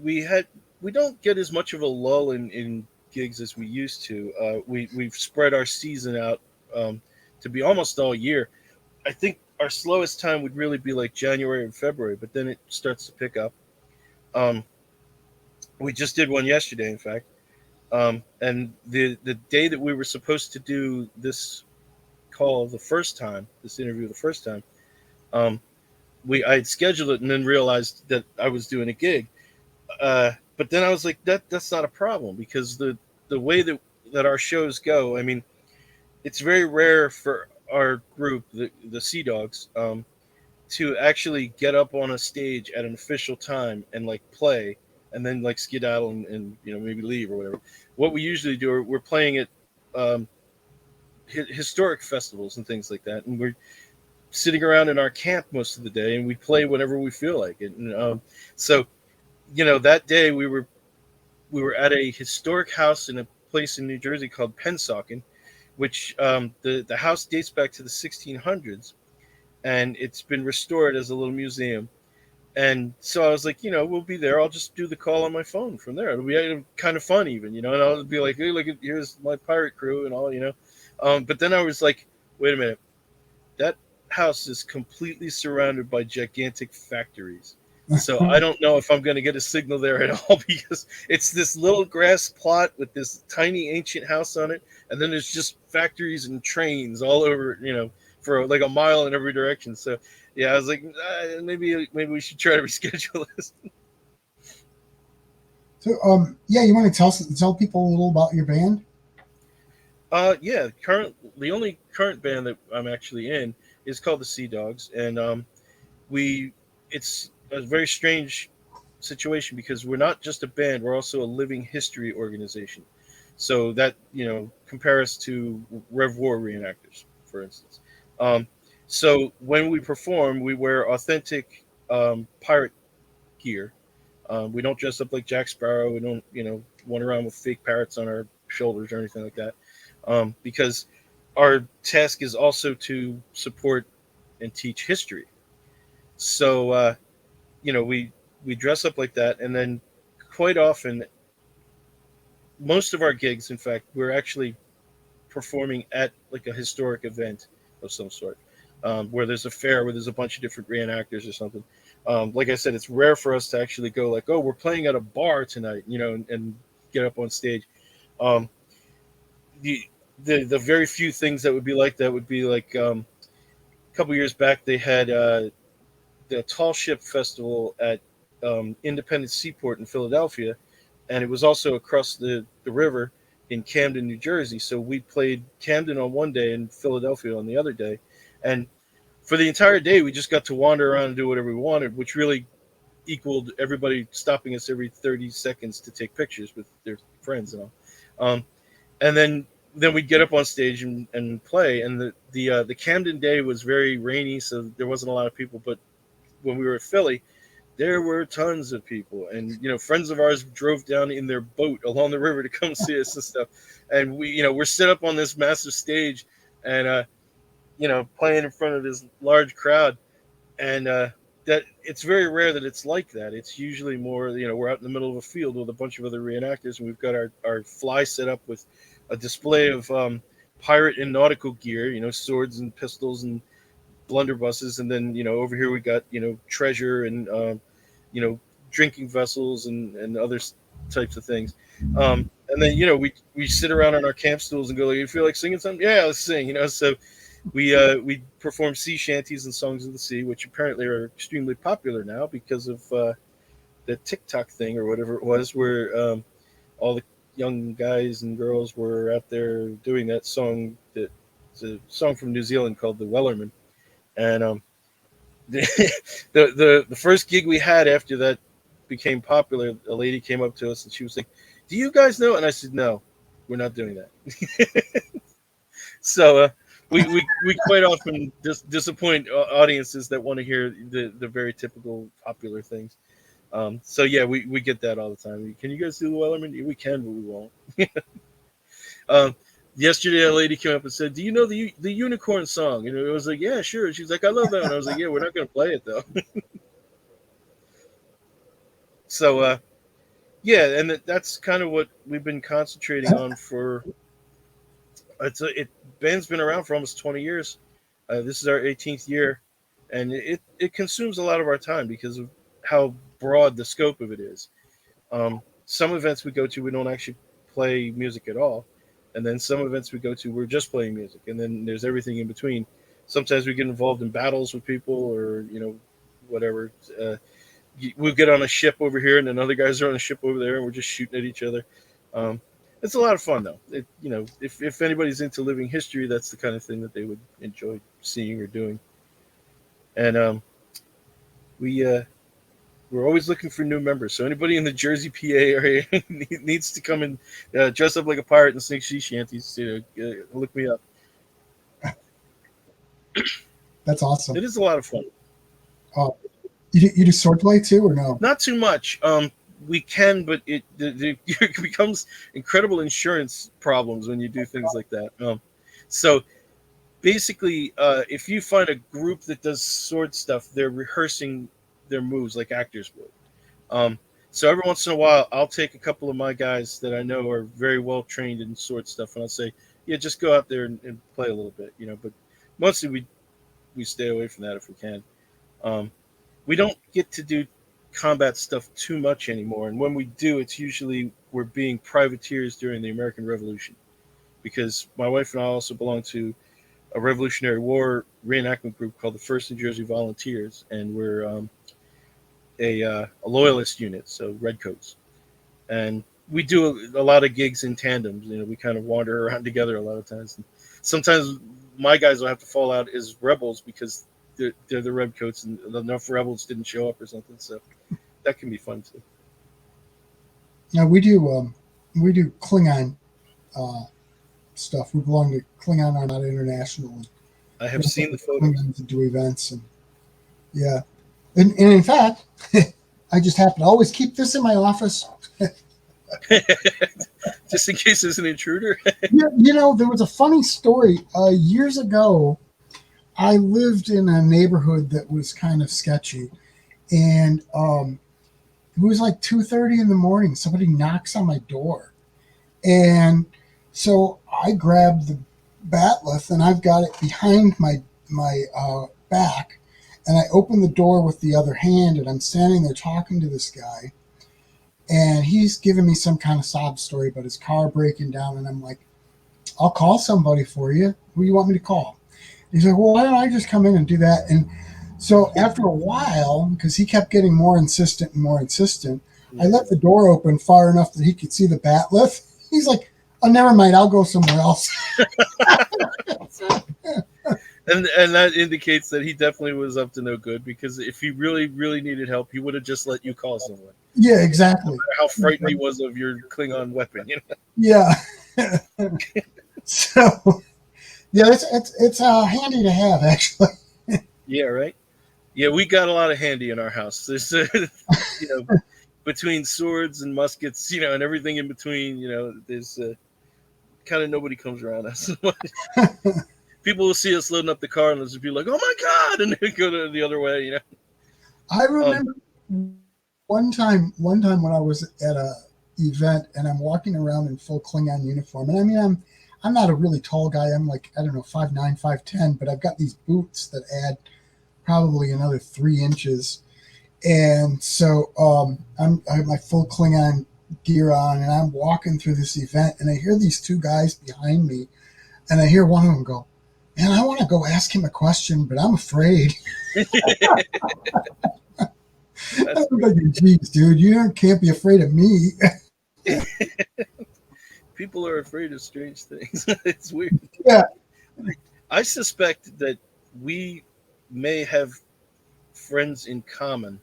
don't get as much of a lull in gigs as we used to. We've spread our season out to be almost all year. I think our slowest time would really be like January and February, but then it starts to pick up. We just did one yesterday, in fact. And the day that we were supposed to do this interview the first time, I had scheduled it and then realized that I was doing a gig. But then I was like, that's not a problem, because the way that our shows go, I mean, it's very rare for our group, the Sea Dogs, to actually get up on a stage at an official time and like play and then like skedaddle and maybe leave or whatever. What we usually do, we're playing at historic festivals and things like that, and we're sitting around in our camp most of the day, and we play whenever we feel like it. And so that day we were at a historic house in a place in New Jersey called Pennsauken, which the house dates back to the 1600s, and it's been restored as a little museum. And so I was like, we'll be there. I'll just do the call on my phone from there. It'll be kind of fun even, and I'll be like, hey, look, here's my pirate crew and all, But then I was like, wait a minute. That house is completely surrounded by gigantic factories. So I don't know if I'm going to get a signal there at all, because it's this little grass plot with this tiny ancient house on it. And then there's just factories and trains all over, for like a mile in every direction. So yeah, I was like, maybe we should try to reschedule this. So, you want to tell people a little about your band? Yeah, the only current band that I'm actually in is called the Sea Dogs, and we it's a very strange situation because we're not just a band, we're also a living history organization. So that, compare us to Rev War reenactors, for instance. Um, so when we perform, we wear authentic pirate gear. We don't dress up like Jack Sparrow. We don't, run around with fake parrots on our shoulders or anything like that. Because our task is also to support and teach history. So, we dress up like that, and then quite often, most of our gigs, in fact, we're actually performing at like a historic event of some sort, where there's a fair where there's a bunch of different reenactors or something. Like I said, it's rare for us to actually go like, oh, we're playing at a bar tonight, and get up on stage. Um, the, the very few things that would be like that would be like, a couple years back they had the Tall Ship Festival at Independence Seaport in Philadelphia, and it was also across the river in Camden, New Jersey. So we played Camden on one day and Philadelphia on the other day, and for the entire day we just got to wander around and do whatever we wanted, which really equaled everybody stopping us every 30 seconds to take pictures with their friends and all. And then we'd get up on stage and play. And the Camden day was very rainy, so there wasn't a lot of people. But when we were at Philly, there were tons of people, and friends of ours drove down in their boat along the river to come see us and stuff. And we're set up on this massive stage, and playing in front of this large crowd, and that it's very rare that it's like that. It's usually more, we're out in the middle of a field with a bunch of other reenactors, and we've got our fly set up with a display of pirate and nautical gear, swords and pistols and blunderbusses, and then over here we got treasure and you know drinking vessels and other types of things. And then we sit around on our camp stools and go like, you feel like singing something? Yeah, let's sing. So we perform sea shanties and songs of the sea, which apparently are extremely popular now because of the TikTok thing or whatever it was, where all the young guys and girls were out there doing that song. That it's a song from New Zealand called the Wellerman. And the, the first gig we had after that became popular, a lady came up to us and she was like, "Do you guys know?" And I said, "No, we're not doing that." So we quite often disappoint audiences that want to hear the very typical popular things. So yeah, we get that all the time. Can you guys do the Wellerman? We can, but we won't. Um, Yesterday, a lady came up and said, "Do you know the unicorn song?" And I was like, "Yeah, sure." And she's like, "I love that one." I was like, "Yeah, we're not going to play it though." So yeah, and that's kind of what we've been concentrating on for. Band's been around for almost 20 years. This is our 18th year, and it consumes a lot of our time because of how broad the scope of it is. Some events we go to, we don't actually play music at all, and then some events we go to, we're just playing music, and then there's everything in between. Sometimes we get involved in battles with people, or whatever. We'll get on a ship over here, and then other guys are on a ship over there, and we're just shooting at each other. Um, it's a lot of fun, though. If anybody's into living history, that's the kind of thing that they would enjoy seeing or doing. And we we're always looking for new members. So anybody in the Jersey, PA area needs to come and dress up like a pirate and sing sea shanties. Look me up. That's awesome. It is a lot of fun. Uh, you do swordplay too, or no? Not too much. We can, but it becomes incredible insurance problems when you do things like that. So basically, if you find a group that does sword stuff, they're rehearsing their moves like actors would. Um, so every once in a while, I'll take a couple of my guys that I know are very well trained in sword stuff, and I'll say, "Yeah, just go out there and play a little bit," But mostly we stay away from that if we can. Um, we don't get to do combat stuff too much anymore, and when we do, it's usually we're being privateers during the American Revolution, because my wife and I also belong to a Revolutionary War reenactment group called the First New Jersey Volunteers, and we're a loyalist unit, so redcoats. And we do a lot of gigs in tandems. We kind of wander around together a lot of times. And sometimes my guys will have to fall out as rebels because they're the redcoats and enough rebels didn't show up or something. So that can be fun too. Now we do Klingon stuff. We belong to Klingon Armada International. And I have seen the photos. Klingons do events, and yeah, and in fact, I just happen to always keep this in my office. Just in case there's an intruder. Yeah, there was a funny story. Years ago, I lived in a neighborhood that was kind of sketchy, and it was like 2:30 in the morning. Somebody knocks on my door, and so I grabbed the batleth, and I've got it behind my back, and I open the door with the other hand, and I'm standing there talking to this guy, and he's giving me some kind of sob story about his car breaking down, and I'm like, I'll call somebody for you. Who do you want me to call? He's like, well, why don't I just come in and do that? And so after a while, because he kept getting more insistent and more insistent, I let the door open far enough that he could see the batleth. He's like, oh, never mind, I'll go somewhere else. And that indicates that he definitely was up to no good, because if he really, really needed help, he would have just let you call someone. Yeah, exactly. No matter how frightened he was of your Klingon weapon. Yeah. So, yeah, it's handy to have, actually. Yeah, right? Yeah, we got a lot of handy in our house. There's, between swords and muskets, and everything in between, there's kind of nobody comes around us. People will see us loading up the car and they'll just be like, oh my God, and they go the other way, I remember one time when I was at a event and I'm walking around in full Klingon uniform. And I mean, I'm not a really tall guy. I'm like, I don't know, 5'9", 5'10", but I've got these boots that add probably another 3 inches. And so I have my full Klingon gear on, and I'm walking through this event, and I hear these two guys behind me, and I hear one of them go, man, I want to go ask him a question, but I'm afraid. I'm like, geez, dude, you can't be afraid of me. People are afraid of strange things. It's weird. Yeah. I suspect that we may have friends in common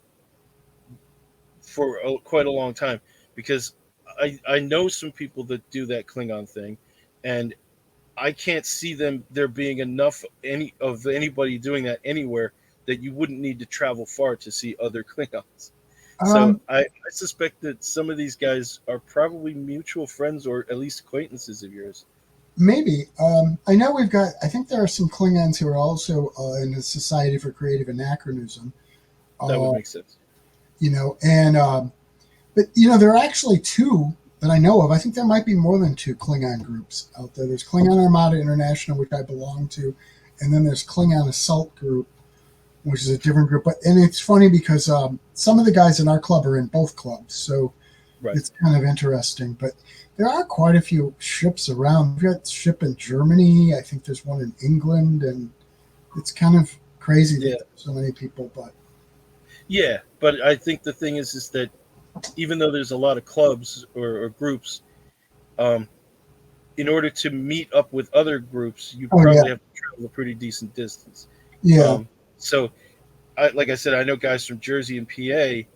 for quite a long time, because I know some people that do that Klingon thing, and I can't see there being enough anybody doing that anywhere that you wouldn't need to travel far to see other Klingons. So I suspect that some of these guys are probably mutual friends or at least acquaintances of yours. Maybe. I know I think there are some Klingons who are also in the Society for Creative Anachronism. That would make sense. But there are actually 2 that I know of. I think there might be more than 2 Klingon groups out there. There's Klingon Armada International, which I belong to, and then there's Klingon Assault Group, which is a different group. And it's funny because some of the guys in our club are in both clubs, so It's kind of interesting. But there are quite a few ships around. We've got a ship in Germany. I think there's one in England, and it's kind of crazy that there's so many people. But I think the thing is that even though there's a lot of clubs or groups, in order to meet up with other groups, you probably have to travel a pretty decent distance. Yeah. So, like I said, I know guys from Jersey and PA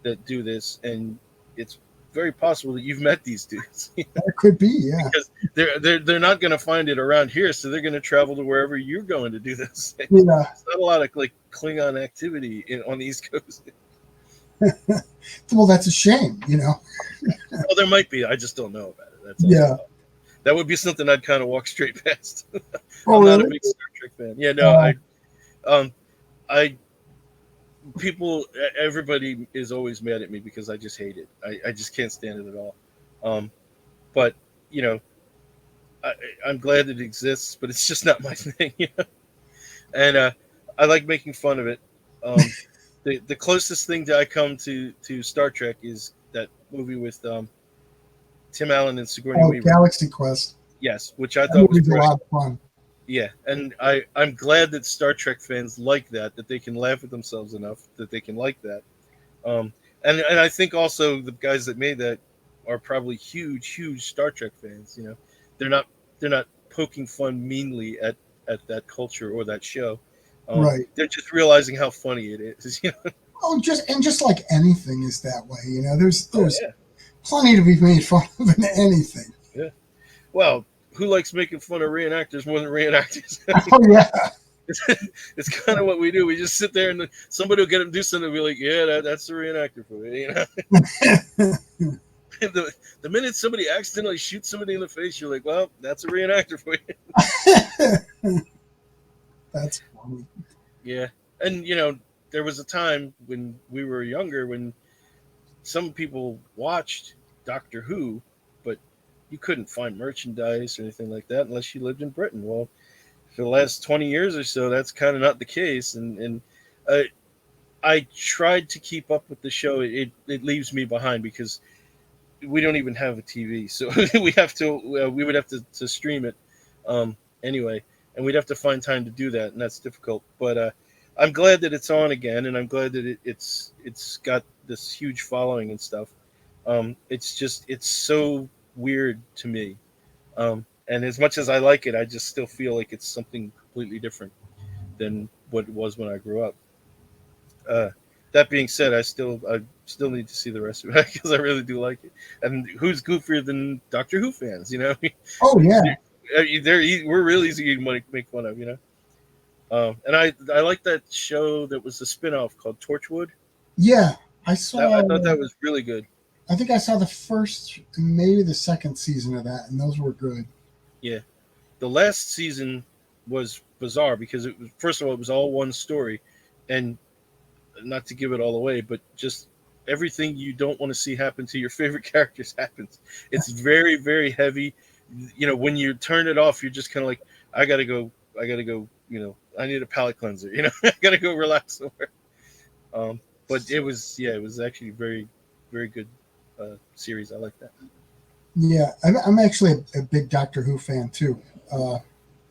that do this, and it's very possible that you've met these dudes. That could be, yeah. Because they're not going to find it around here, so they're going to travel to wherever you're going to do this. Yeah. There's not a lot of Klingon activity on the East Coast. Well, that's a shame, Well, there might be. I just don't know about it. That's all. That would be something I'd kind of walk straight past. I'm not a big Star Trek fan. Yeah, no, everybody is always mad at me because I just hate it. I just can't stand it at all. But I'm glad it exists, but it's just not my thing. And I like making fun of it. The closest thing that I come to Star Trek is that movie with Tim Allen and Sigourney Weaver. Galaxy Quest. Yes, which I thought was a lot of fun. Yeah, and I'm glad that Star Trek fans like that they can laugh at themselves enough that they can like that. And I think also the guys that made that are probably huge Star Trek fans. They're not poking fun meanly at that culture or that show. Right. They're just realizing how funny it is. Oh, just like anything is that way. Oh There's yeah, plenty to be made fun of in anything. yeah. Well, who likes making fun of reenactors more than reenactors? Oh yeah. It's kind of what we do. We just sit there and somebody will get them to do something and be like, yeah, that's the reenactor for you. The minute somebody accidentally shoots somebody in the face, you're like, well, that's a reenactor for you. That's funny. Yeah. And, there was a time when we were younger when some people watched Doctor Who, but you couldn't find merchandise or anything like that unless you lived in Britain. Well, for the last 20 years or so, that's kind of not the case. And I tried to keep up with the show. It leaves me behind because we don't even have a TV, so we would have to stream it anyway, and we'd have to find time to do that, and that's difficult. But I'm glad that it's on again, and I'm glad that it's got this huge following and stuff. It's so weird to me, and as much as I like it, I just still feel like it's something completely different than what it was when I grew up. That being said, I still need to see the rest of it because I really do like it. And who's goofier than Doctor Who fans? Oh yeah. We're real easy to make fun of. And I like that show that was a spinoff called Torchwood. Yeah. I saw. I thought that was really good. I think I saw the first, maybe the second season of that, and those were good. Yeah, the last season was bizarre because it was, first of all, it was all one story, and not to give it all away, but just everything you don't want to see happen to your favorite characters happens. It's very, very heavy. When you turn it off, you're just kind of like, I gotta go. I need a palate cleanser. I gotta go relax somewhere. But it was actually very, very good series. I like that. Yeah, I'm actually a big Doctor Who fan too.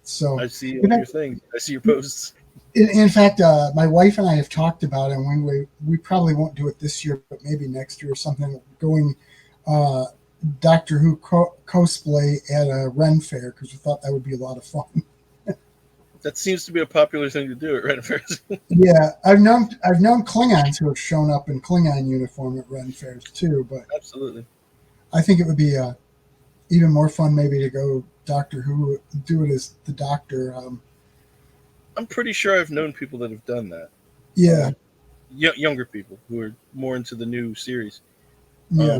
So I see your things. I see your posts. In fact, my wife and I have talked about it, and we probably won't do it this year, but maybe next year or something, going Doctor Who cosplay at a Ren Fair, because we thought that would be a lot of fun. That seems to be a popular thing to do at Ren Fairs. Yeah, I've known Klingons who have shown up in Klingon uniform at Ren Fairs too, but Absolutely. I think it would be even more fun maybe to go Doctor Who, do it as the Doctor. I'm pretty sure I've known people that have done that. Yeah. Younger people who are more into the new series. Yeah.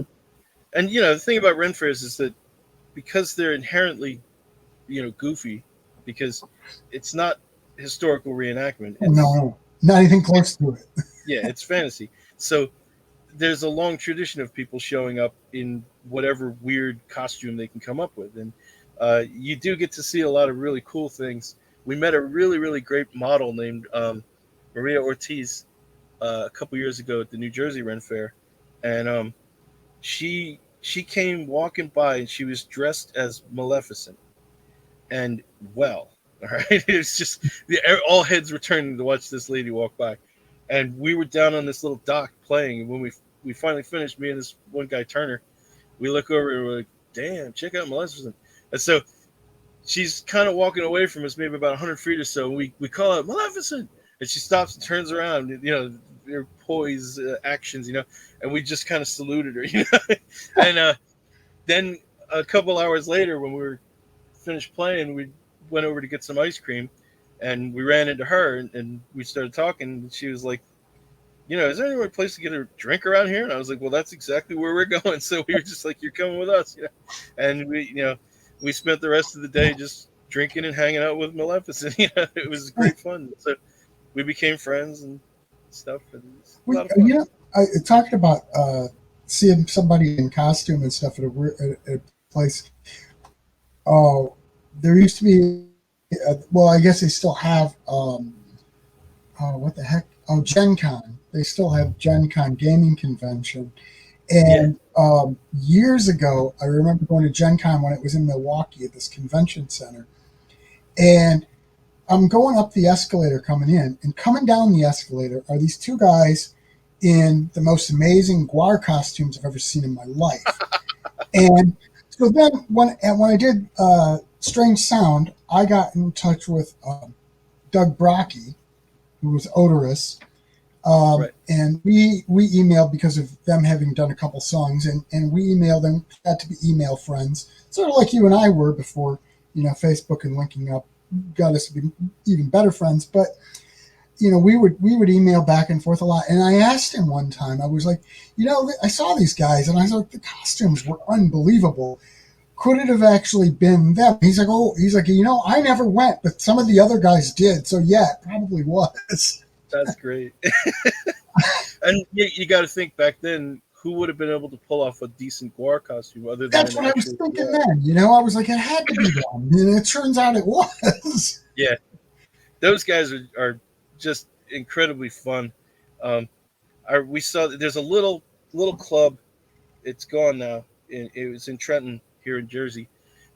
And the thing about Ren Fairs is that because they're inherently, goofy, because it's not historical reenactment. No, not even close to it. Yeah, it's fantasy. So there's a long tradition of people showing up in whatever weird costume they can come up with, and you do get to see a lot of really cool things. We met a really, really great model named Maria Ortiz a couple years ago at the New Jersey Ren Fair, and she came walking by and she was dressed as Maleficent, and all right, it's just all heads were turning to watch this lady walk by, and we were down on this little dock playing, and when we finally finished, me and this one guy Turner, we look over and we're like, damn, check out Maleficent. And so she's kind of walking away from us, maybe about 100 feet or so. And we call out Maleficent, and she stops and turns around. Her poise actions, and we just kind of saluted her, And then a couple hours later, when we were finished playing, we went over to get some ice cream, and we ran into her, and we started talking. And she was like, is there any place to get a drink around here? And I was like, well, that's exactly where we're going. So we were just like, you're coming with us, And we spent the rest of the day just drinking and hanging out with Maleficent. It was great fun. So we became friends and stuff. And it was a lot of fun. I talked about seeing somebody in costume and stuff at a place. Oh, there used to be. I guess they still have. What the heck? Oh, Gen Con. They still have Gen Con gaming convention. And years ago, I remember going to Gen Con when it was in Milwaukee at this convention center. And I'm going up the escalator coming in, and coming down the escalator are these two guys in the most amazing GWAR costumes I've ever seen in my life. And so then when I did Strange Sound, I got in touch with Doug Brocky, who was Odorous. Right. And we emailed because of them having done a couple songs, and we emailed and got to be email friends, sort of like you and I were before, Facebook and linking up got us to be even better friends. But we would email back and forth a lot. And I asked him one time, I was like, I saw these guys, and I was like, the costumes were unbelievable. Could it have actually been them? He's like, I never went, but some of the other guys did. So yeah, it probably was. That's great. And you got to think back then, who would have been able to pull off a decent GWAR costume other than That's an what I was actual thinking GWAR? then. I was like, it had to be them. And it turns out it was. Yeah, those guys are just incredibly fun. Um, we saw there's a little club. It's gone now. It was in Trenton here in Jersey,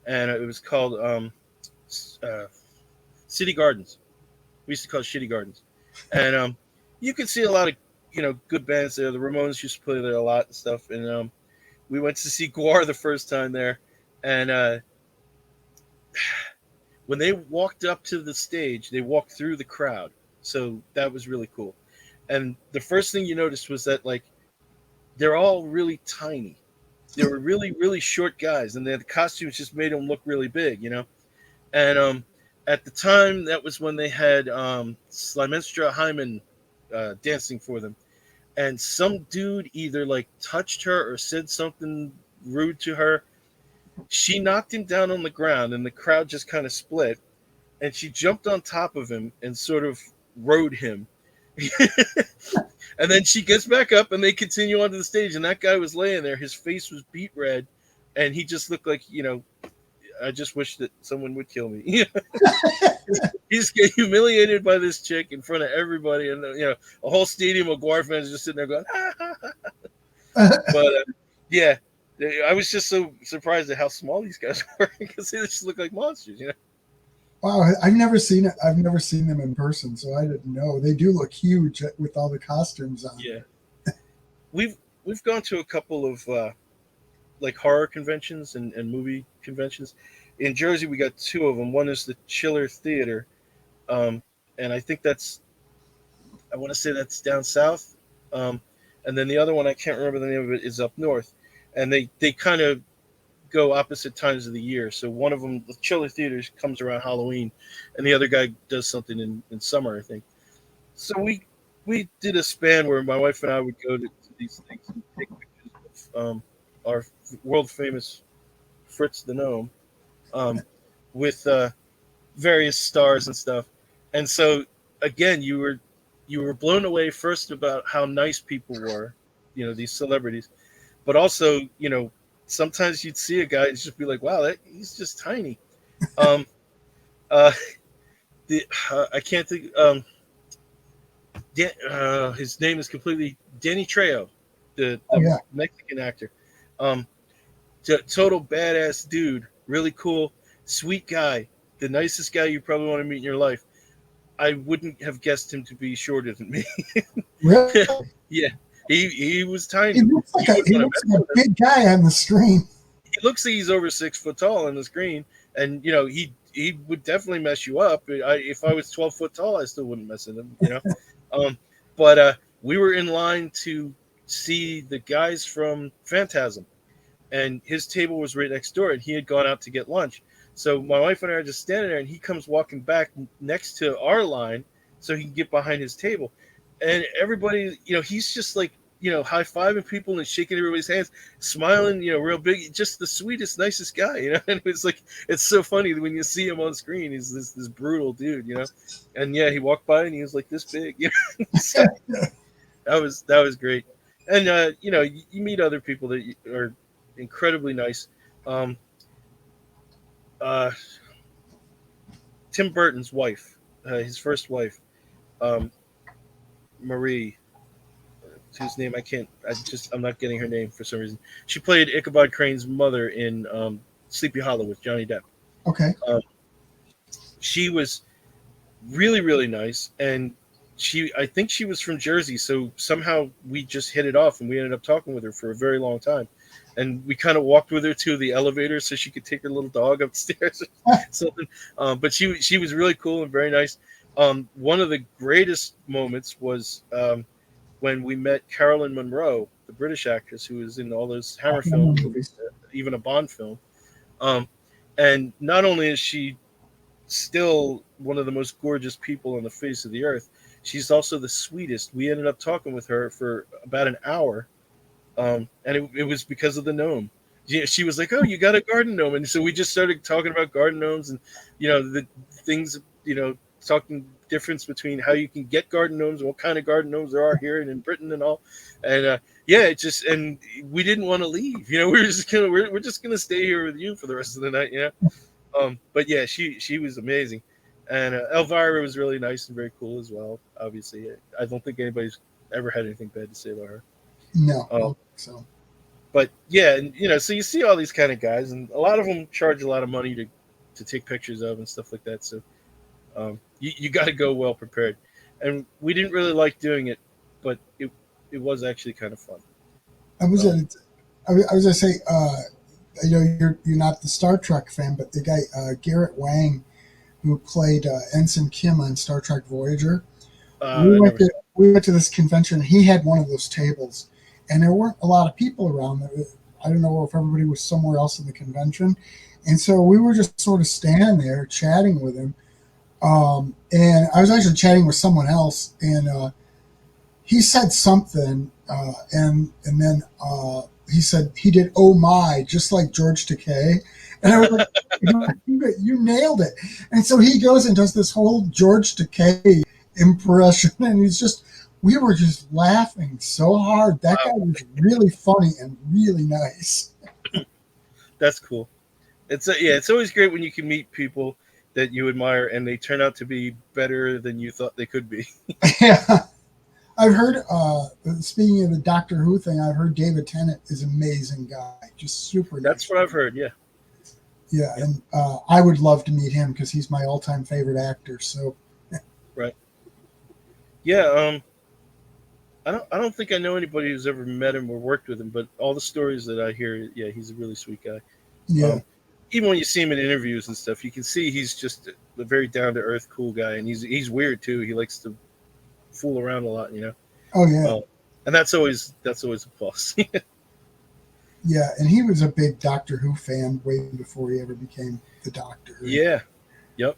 and it was called uh, City Gardens. We used to call it Shitty Gardens, and you could see a lot of good bands there. The Ramones used to play there a lot and stuff. And we went to see GWAR the first time there, and when they walked up to the stage, they walked through the crowd, so that was really cool. And the first thing you noticed was that they're all really tiny. They were really really short guys, and the costumes just made them look really big. And at the time, that was when they had Slimenstra Hyman dancing for them, and some dude either touched her or said something rude to her. She knocked him down on the ground, and the crowd just kind of split. And she jumped on top of him and sort of rode him. And then she gets back up, and they continue onto the stage. And that guy was laying there; his face was beet red, and he just looked like I just wish that someone would kill me. He's getting humiliated by this chick in front of everybody, and a whole stadium of GWAR fans just sitting there going, but yeah, I was just so surprised at how small these guys were because they just look like monsters. Wow, I've never seen it. I've never seen them in person, so I didn't know. They do look huge with all the costumes on. Yeah, we've gone to a couple of horror conventions and movie conventions. In Jersey, we got two of them. One is the Chiller Theater, and I want to say that's down south. And then the other one, I can't remember the name of it, is up north. And they kind of go opposite times of the year. So one of them, the Chiller Theater, comes around Halloween, and the other guy does something in summer, I think. So we did a span where my wife and I would go to these things and take pictures of our world famous Fritz the Gnome with various stars and stuff. And so again, you were blown away first about how nice people were, these celebrities, but also, sometimes you'd see a guy and just be like, wow, he's just tiny. Um, uh, I can't think. His name is completely Danny Trejo, the Yeah. Mexican actor. Um, total badass dude, really cool, sweet guy, the nicest guy you probably want to meet in your life. I wouldn't have guessed him to be shorter than me. Really? Yeah, he was tiny. He looks like a big guy on the screen. He looks like he's over 6 foot tall on the screen, and he would definitely mess you up. If I was 12 foot tall, I still wouldn't mess with him. But we were in line to see the guys from Phantasm, and his table was right next door, and he had gone out to get lunch. So my wife and I are just standing there, and he comes walking back next to our line so he can get behind his table. And everybody, he's just high-fiving people and shaking everybody's hands, smiling, real big, just the sweetest, nicest guy. And it's so funny when you see him on screen. He's this brutal dude. And yeah, he walked by and he was like this big. So that was great. And you meet other people that are incredibly nice. Uh, Tim Burton's wife, his first wife, um, Marie, whose name I'm not getting her name for some reason. She played Ichabod Crane's mother in Sleepy Hollow with Johnny Depp. Okay. She was really, really nice, and I think she was from Jersey, so somehow we just hit it off, and we ended up talking with her for a very long time. And we kind of walked with her to the elevator so she could take her little dog upstairs or something. But she was really cool and very nice. One of the greatest moments was when we met Carolyn Monroe, the British actress who was in all those Hammer films, even a Bond film. Um, and not only is she still one of the most gorgeous people on the face of the earth, she's also the sweetest. We ended up talking with her for about an hour, and it was because of the gnome. Yeah, she was like, "Oh, you got a garden gnome," and so we just started talking about garden gnomes and the things, talking difference between how you can get garden gnomes and what kind of garden gnomes there are here and in Britain and all. And it just, and we didn't want to leave. We were just gonna we're just gonna stay here with you for the rest of the night. But yeah, she was amazing, and Elvira was really nice and very cool as well. Obviously, I don't think anybody's ever had anything bad to say about her. No, I don't think so. But yeah, and so you see all these kind of guys, and a lot of them charge a lot of money to take pictures of and stuff like that. So you got to go well prepared. And we didn't really like doing it, but it was actually kind of fun. I was gonna say, you're not the Star Trek fan, but the guy Garrett Wang, who played Ensign Kim on Star Trek Voyager, we went to this convention. He had one of those tables, and there weren't a lot of people around. I don't know if everybody was somewhere else in the convention, and so we were just sort of standing there chatting with him. And I was actually chatting with someone else, and he said something, and then he said he did "Oh my," just like George Takei, and I was like, "You nailed it!" And so he goes and does this whole George Takei impression, and we were just laughing so hard. That guy was really funny and really nice. That's cool. It's always great when you can meet people that you admire and they turn out to be better than you thought they could be. Yeah. I've heard, speaking of the Doctor Who thing, I've heard David Tennant is an amazing guy, just super nice. That's what I've heard, yeah. Yeah, and I would love to meet him because he's my all-time favorite actor. So, right. Yeah, I don't think I know anybody who's ever met him or worked with him, but all the stories that I hear, yeah, he's a really sweet guy. Yeah. Even when you see him in interviews and stuff, you can see he's just a very down-to-earth, cool guy, and he's weird too. He likes to fool around a lot, Oh yeah. And that's always a plus. Yeah, and he was a big Doctor Who fan way before he ever became the Doctor. Yeah. Yep.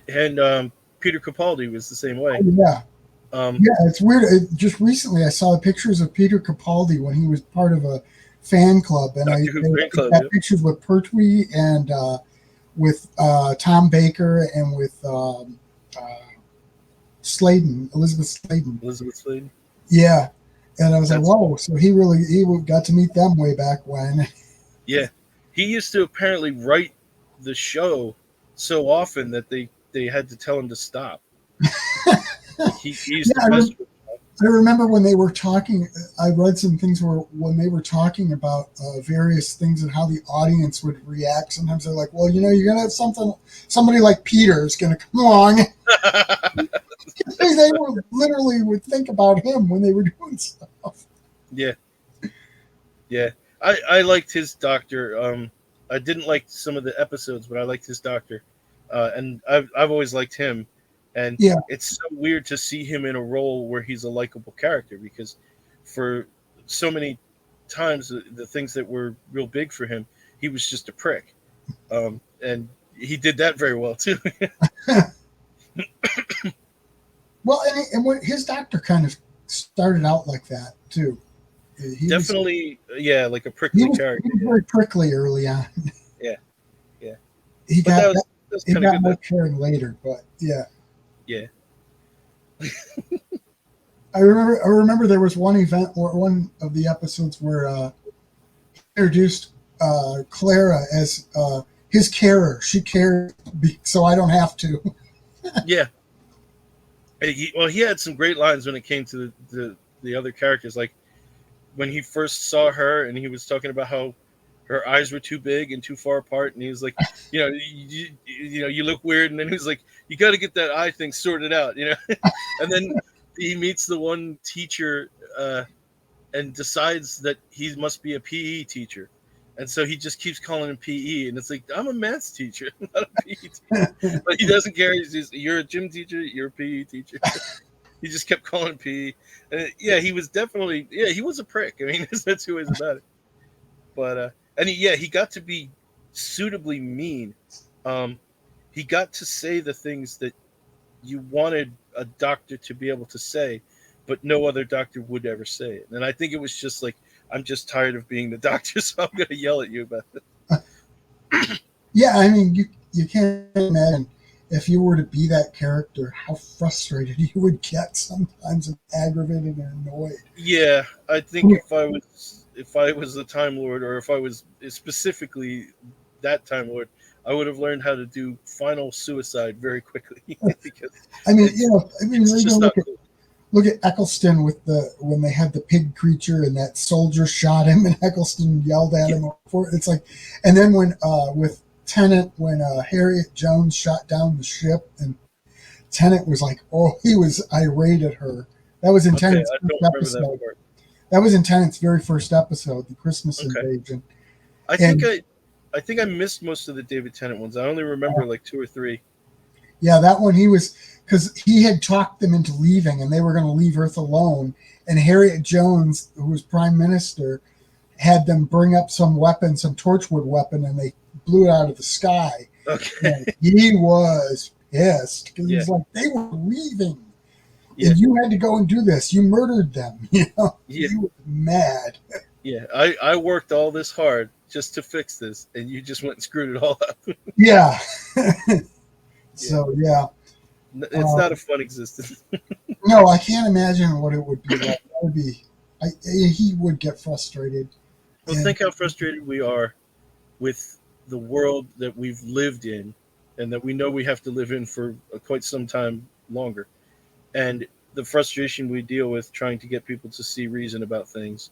And Peter Capaldi was the same way. Oh, yeah. Yeah, it's weird. Just recently, I saw pictures of Peter Capaldi when he was part of a fan club, and I got pictures with Pertwee and with Tom Baker and with Elizabeth Sladen. Yeah, and I was like, whoa! So he got to meet them way back when. Yeah, he used to apparently write the show so often that they had to tell him to stop. He used to mess with I remember when they were talking, I read some things when they were talking about various things and how the audience would react. Sometimes they're like, well, you're going to have somebody like Peter is going to come along. They would think about him when they were doing stuff. Yeah. Yeah. I liked his Doctor. I didn't like some of the episodes, but I liked his Doctor. And I've always liked him. And it's so weird to see him in a role where he's a likable character, because for so many times the things that were real big for him, he was just a prick. And he did that very well too. Well, and when his Doctor kind of started out like that too. Definitely, like a prickly character. He was very prickly early on. Yeah. He got more caring later, but yeah. Yeah. I remember there was one event or one of the episodes where he introduced Clara as his carer. She cared so I don't have to. Yeah. He had some great lines when it came to the other characters, like when he first saw her and he was talking about how her eyes were too big and too far apart, and he was like, you look weird, and then he was like, you got to get that eye thing sorted out, and then he meets the one teacher and decides that he must be a PE teacher. And so he just keeps calling him PE, and it's like, I'm a maths teacher, not a PE teacher. But he doesn't care. He's just, you're a gym teacher, you're a PE teacher. He just kept calling him PE. And yeah, he was definitely, he was a prick. I mean, that's who is about it. But and he got to be suitably mean. He got to say the things that you wanted a doctor to be able to say, but no other doctor would ever say it. And I think it was just like, I'm just tired of being the doctor, so I'm going to yell at you about it. Yeah, I mean, you can't imagine if you were to be that character, how frustrated you would get sometimes, and aggravated and annoyed. Yeah, I think if I was the Time Lord, or if I was specifically that Time Lord, I would have learned how to do final suicide very quickly. Because I mean, it's just not cool. Look at Eccleston when they had the pig creature and that soldier shot him and Eccleston yelled at him. It's like, and then when with Tennant, when Harriet Jones shot down the ship, and Tennant was like, he was irate at her. That was in Tennant's first episode. That was in Tennant's very first episode, the Christmas invasion. I think I missed most of the David Tennant ones. I only remember like 2 or 3. Yeah, that one because he had talked them into leaving, and they were going to leave Earth alone. And Harriet Jones, who was prime minister, had them bring up some weapon, some torchwood weapon, and they blew it out of the sky. Okay. And he was pissed because he was like, they were leaving, and you had to go and do this. You murdered them. He was mad. Yeah, I worked all this hard just to fix this, and you just went and screwed it all up. Yeah. So, yeah. It's not a fun existence. No, I can't imagine what it would be like. That would be, he would get frustrated. Well, think how frustrated we are with the world that we've lived in, and that we know we have to live in for quite some time longer. And the frustration we deal with trying to get people to see reason about things,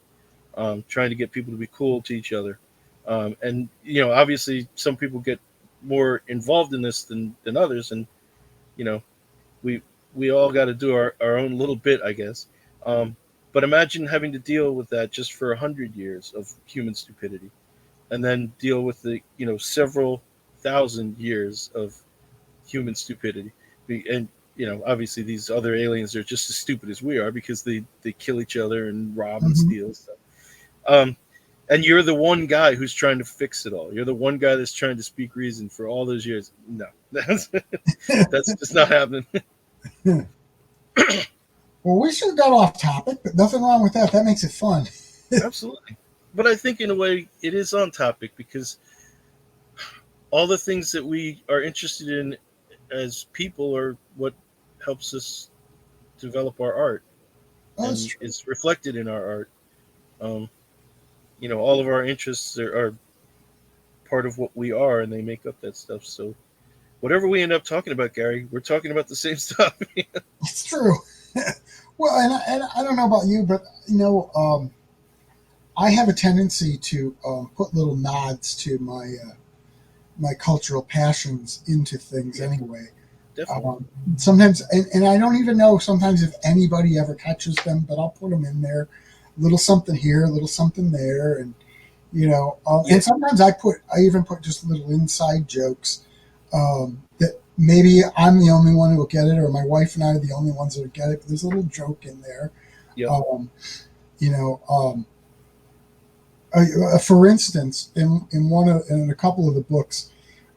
trying to get people to be cool to each other. And, obviously some people get more involved in this than others. And, we all got to do our own little bit, I guess. But imagine having to deal with that just for 100 years of human stupidity, and then deal with the, several thousand years of human stupidity. And, obviously these other aliens are just as stupid as we are, because they kill each other and rob and steal stuff. And you're the one guy who's trying to fix it all. You're the one guy that's trying to speak reason for all those years. No, that's just not happening. Well, we should have got off topic, but nothing wrong with that. That makes it fun. Absolutely. But I think in a way it is on topic, because all the things that we are interested in as people are what helps us develop our art. And it's reflected in our art. All of our interests are part of what we are, and they make up that stuff. So whatever we end up talking about, Gary, we're talking about the same stuff. It's true. Well, and I don't know about you, but, I have a tendency to put little nods to my cultural passions into things anyway. Definitely. Sometimes, and I don't even know sometimes if anybody ever catches them, but I'll put them in there. Little something here, a little something there, and and sometimes I even put just little inside jokes that maybe I'm the only one who will get it, or my wife and I are the only ones that will get it. But there's a little joke in there. Yep. For instance, in a couple of the books,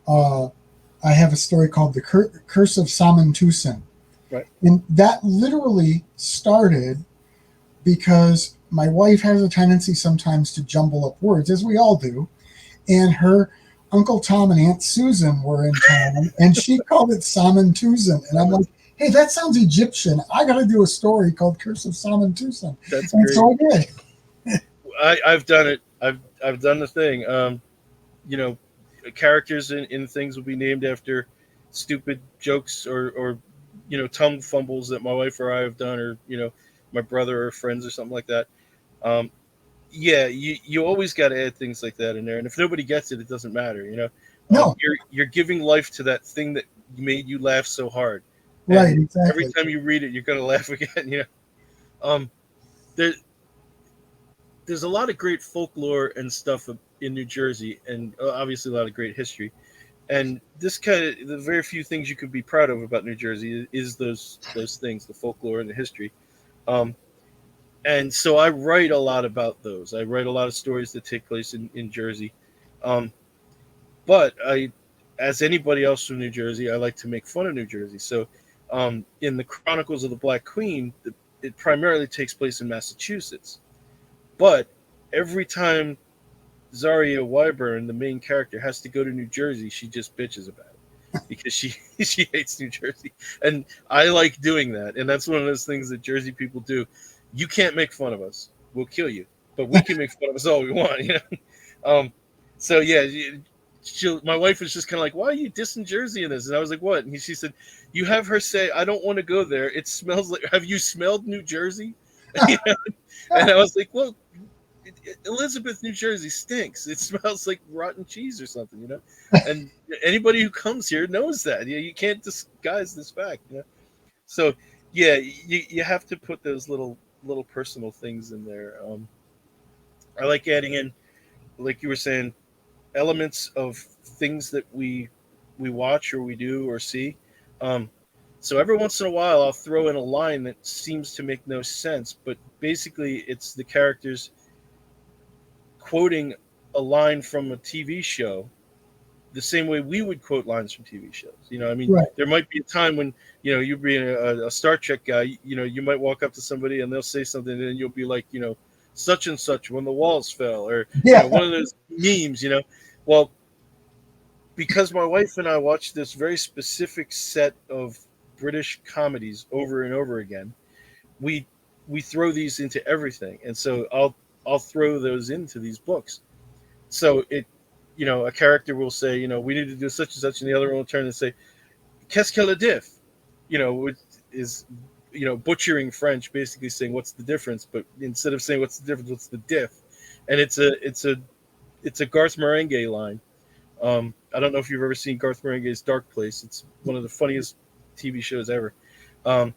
I have a story called "The Curse of Samanthusen," right? And that literally started because my wife has a tendency sometimes to jumble up words, as we all do. And her Uncle Tom and Aunt Susan were in town, and she called it Samanthusen. And I'm like, hey, that sounds Egyptian. I got to do a story called Curse of Samanthusen. That's and great. So I did. I've done it. I've done the thing. Characters in things will be named after stupid jokes or tongue fumbles that my wife or I have done, or my brother or friends or something like that. You always got to add things like that in there, and if nobody gets it, it doesn't matter. No, you're giving life to that thing that made you laugh so hard. Right, every exactly. time you read it, you're gonna laugh again. Um, there there's a lot of great folklore and stuff in New Jersey, and obviously a lot of great history. And this kind of the very few things you could be proud of about New Jersey is those things, the folklore and the history. Um, and so I write a lot about those. I write a lot of stories that take place in Jersey. Um, but as anybody else from New Jersey, I like to make fun of New Jersey. So in the Chronicles of the Black Queen, it primarily takes place in Massachusetts. But every time Zaria Wyburn, the main character, has to go to New Jersey, she just bitches about it because she she hates New Jersey, and I like doing that. And that's one of those things that Jersey people do. You can't make fun of us; we'll kill you. But we can make fun of us all we want, you know. So yeah, my wife was just kind of like, "Why are you dissing Jersey in this?" And I was like, "What?" And she said, "You have her say, I don't want to go there. It smells like. Have you smelled New Jersey?" And I was like, "Well, Elizabeth, New Jersey stinks. It smells like rotten cheese or something, you know." And anybody who comes here knows that. You can't disguise this fact, you know. So yeah, you have to put those little personal things in there. I like adding in, like you were saying, elements of things that we watch or we do or see. Um, so every once in a while, I'll throw in a line that seems to make no sense, but basically, it's the characters quoting a line from a TV show the same way we would quote lines from TV shows. I mean, Right. there might be a time when, you being a Star Trek guy, you might walk up to somebody and they'll say something and then you'll be like, such and such when the walls fell, or, Yeah. one of those memes. Well, because my wife and I watch this very specific set of British comedies over and over again, we we throw these into everything. And so I'll throw those into these books. So a character will say, we need to do such and such, and the other one will turn and say, "Qu'est-ce qu'elle a diff?" Which is, butchering French, basically saying, "What's the difference?" But instead of saying, "What's the difference?" What's the diff? And it's a Garth Marenghi line. I don't know if you've ever seen Garth Marenghi's Dark Place. It's one of the funniest TV shows ever. Um,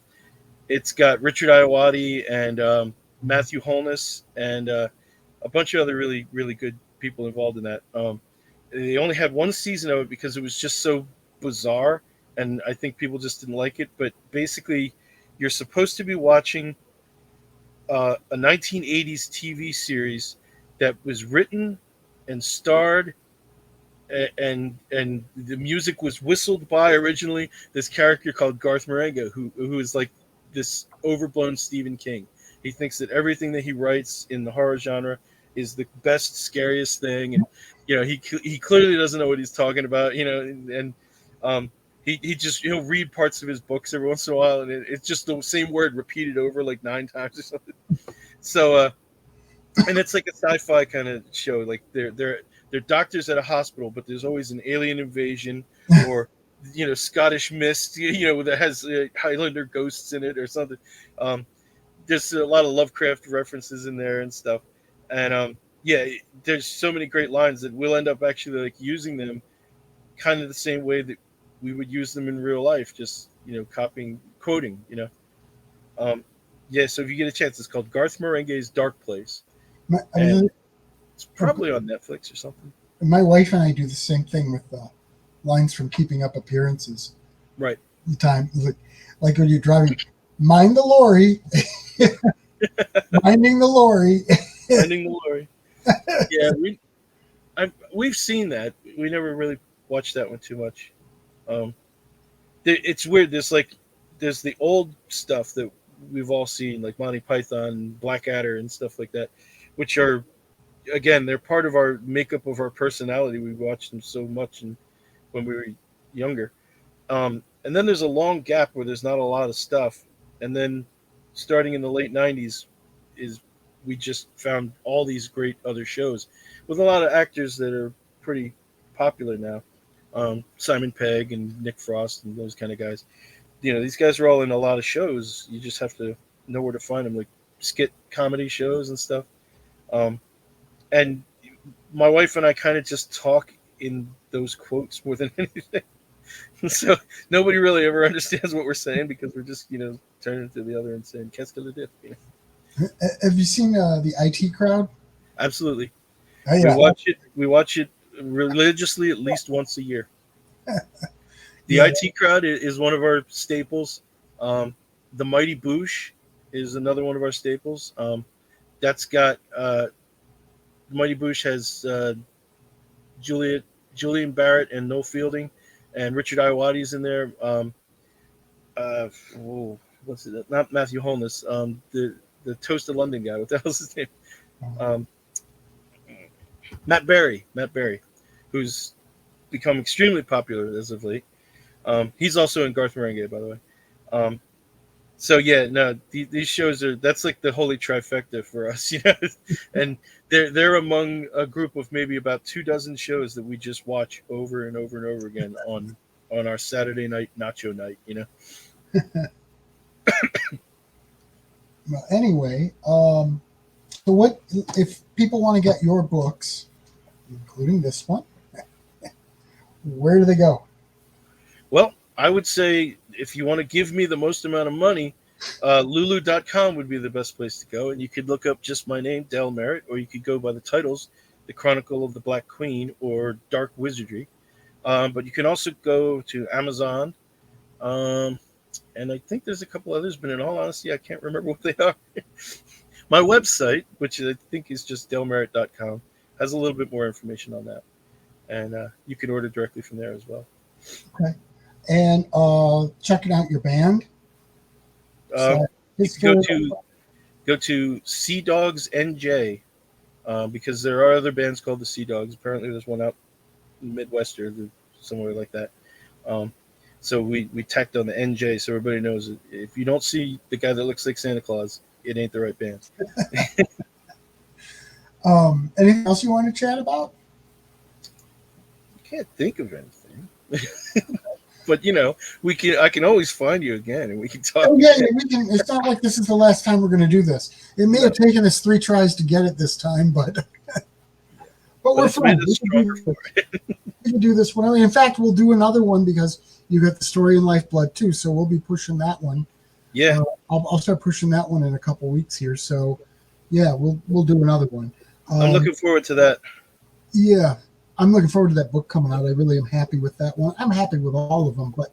it's got Richard Iowati and Matthew Holness and a bunch of other really, really good people involved in that. They only had one season of it because it was just so bizarre, and I think people just didn't like it. But basically, you're supposed to be watching a 1980s TV series that was written and starred and the music was whistled by originally this character called Garth Marenghi, who is like this overblown Stephen King. He thinks that everything that he writes in the horror genre is the best, scariest thing, and he clearly doesn't know what he's talking about. And he just he'll read parts of his books every once in a while, and it's just the same word repeated over like 9 times or something. So and it's like a sci-fi kind of show. Like they're doctors at a hospital, but there's always an alien invasion or Scottish mist, that has Highlander ghosts in it or something. Um, there's a lot of Lovecraft references in there and stuff, and yeah, there's so many great lines that we'll end up actually like using them kind of the same way that we would use them in real life, just copying, quoting. Um, yeah. So if you get a chance, it's called Garth Marenghi's Dark Place, I and mean, it's probably on Netflix or something. my wife and I do the same thing with lines from Keeping Up Appearances. Right. The time, like when you're driving, mind the lorry, minding the lorry. Finding the Glory. Yeah, we've seen that. We never really watched that one too much. Um, it's weird. There's the old stuff that we've all seen, like Monty Python, Blackadder, and stuff like that, which are again they're part of our makeup of our personality. We watched them so much and when we were younger. And then there's a long gap where there's not a lot of stuff, and then starting in the late '90s is we just found all these great other shows with a lot of actors that are pretty popular now. Simon Pegg and Nick Frost and those kind of guys. These guys are all in a lot of shows. You just have to know where to find them, like skit comedy shows and stuff. Um, and my wife and I kind of just talk in those quotes more than anything. So nobody really ever understands what we're saying because we're just turning to the other and saying "Qu'est-ce que le diff?" Have you seen the IT crowd? Absolutely, Oh, we yeah. watch it. We watch it religiously at least once a year. The Yeah. IT crowd is one of our staples. The Mighty Boosh is another one of our staples. That's got Mighty Boosh has Juliet Julian Barrett and Noel Fielding, and Richard Iowati's in there. Uh, oh, what's it? Not Matthew Holness. The Toast of London guy. What the hell's his name? Um, Matt Berry. Matt Berry, who's become extremely popular as of late. He's also in Garth Marenghi, by the way. Um, so yeah, no, these shows are that's like the holy trifecta for us, and they're among a group of maybe about 2 dozen shows that we just watch over and over and over again on our Saturday night nacho night. Well, anyway, so what if people want to get your books, including this one? Where do they go? Well, I would say if you want to give me the most amount of money, Lulu.com would be the best place to go. And you could look up just my name, Del Merritt, or you could go by the titles, The Chronicle of the Black Queen or Dark Wizardry. But you can also go to Amazon. Um, and I think there's a couple others, but in all honesty, I can't remember what they are. My website, which I think is just delmerritt.com, has a little bit more information on that. And you can order directly from there as well. Okay. And checking out your band. Um, So you can go to Sea Dogs NJ because there are other bands called the Sea Dogs. Apparently, there's one out in the Midwest or somewhere like that. Um, so we tacked on the NJ so everybody knows that if you don't see the guy that looks like Santa Claus, it ain't the right band. Anything else you want to chat about? I can't think of anything. But I can always find you again and we can talk Oh, yeah, again. we can. It's not like this is the last time we're going to do this. It may have taken us 3 tries to get it this time, but we're it's made fine. us stronger for it. We can do this one. In fact, we'll do another one because you got the Story in Lifeblood too. So we'll be pushing that one. Yeah. I'll start pushing that one in a couple weeks here. So yeah, we'll do another one. I'm looking forward to that. Yeah, I'm looking forward to that book coming out. I really am happy with that one. I'm happy with all of them, but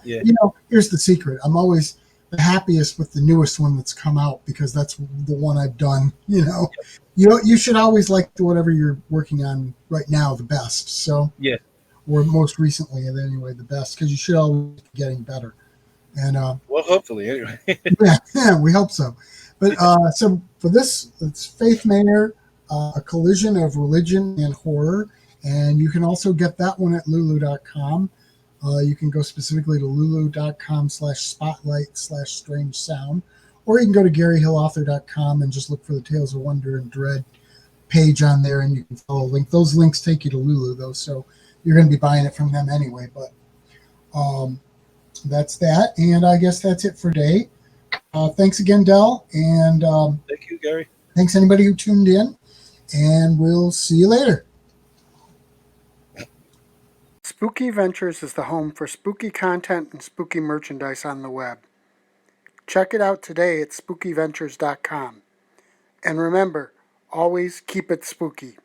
Yeah. Here's the secret. I'm always the happiest with the newest one that's come out because that's the one I've done. You should always like whatever you're working on right now the best. So Yeah. or most recently, anyway, the best because you should always be getting better. And Well, hopefully, anyway. yeah, we hope so. But so for this, it's Faithmare, a collision of religion and horror. And you can also get that one at lulu.com. You can go specifically to lulu.com/spotlight/strange sound. Or you can go to GaryHillAuthor.com and just look for the Tales of Wonder and Dread page on there, and you can follow a link. Those links take you to Lulu, though, so you're going to be buying it from them anyway. But that's that. And I guess that's it for today. Thanks again, Del. And Thank you, Gary. thanks anybody who tuned in. And we'll see you later. Spooky Ventures is the home for spooky content and spooky merchandise on the web. Check it out today at spookyventures.com. And remember, always keep it spooky.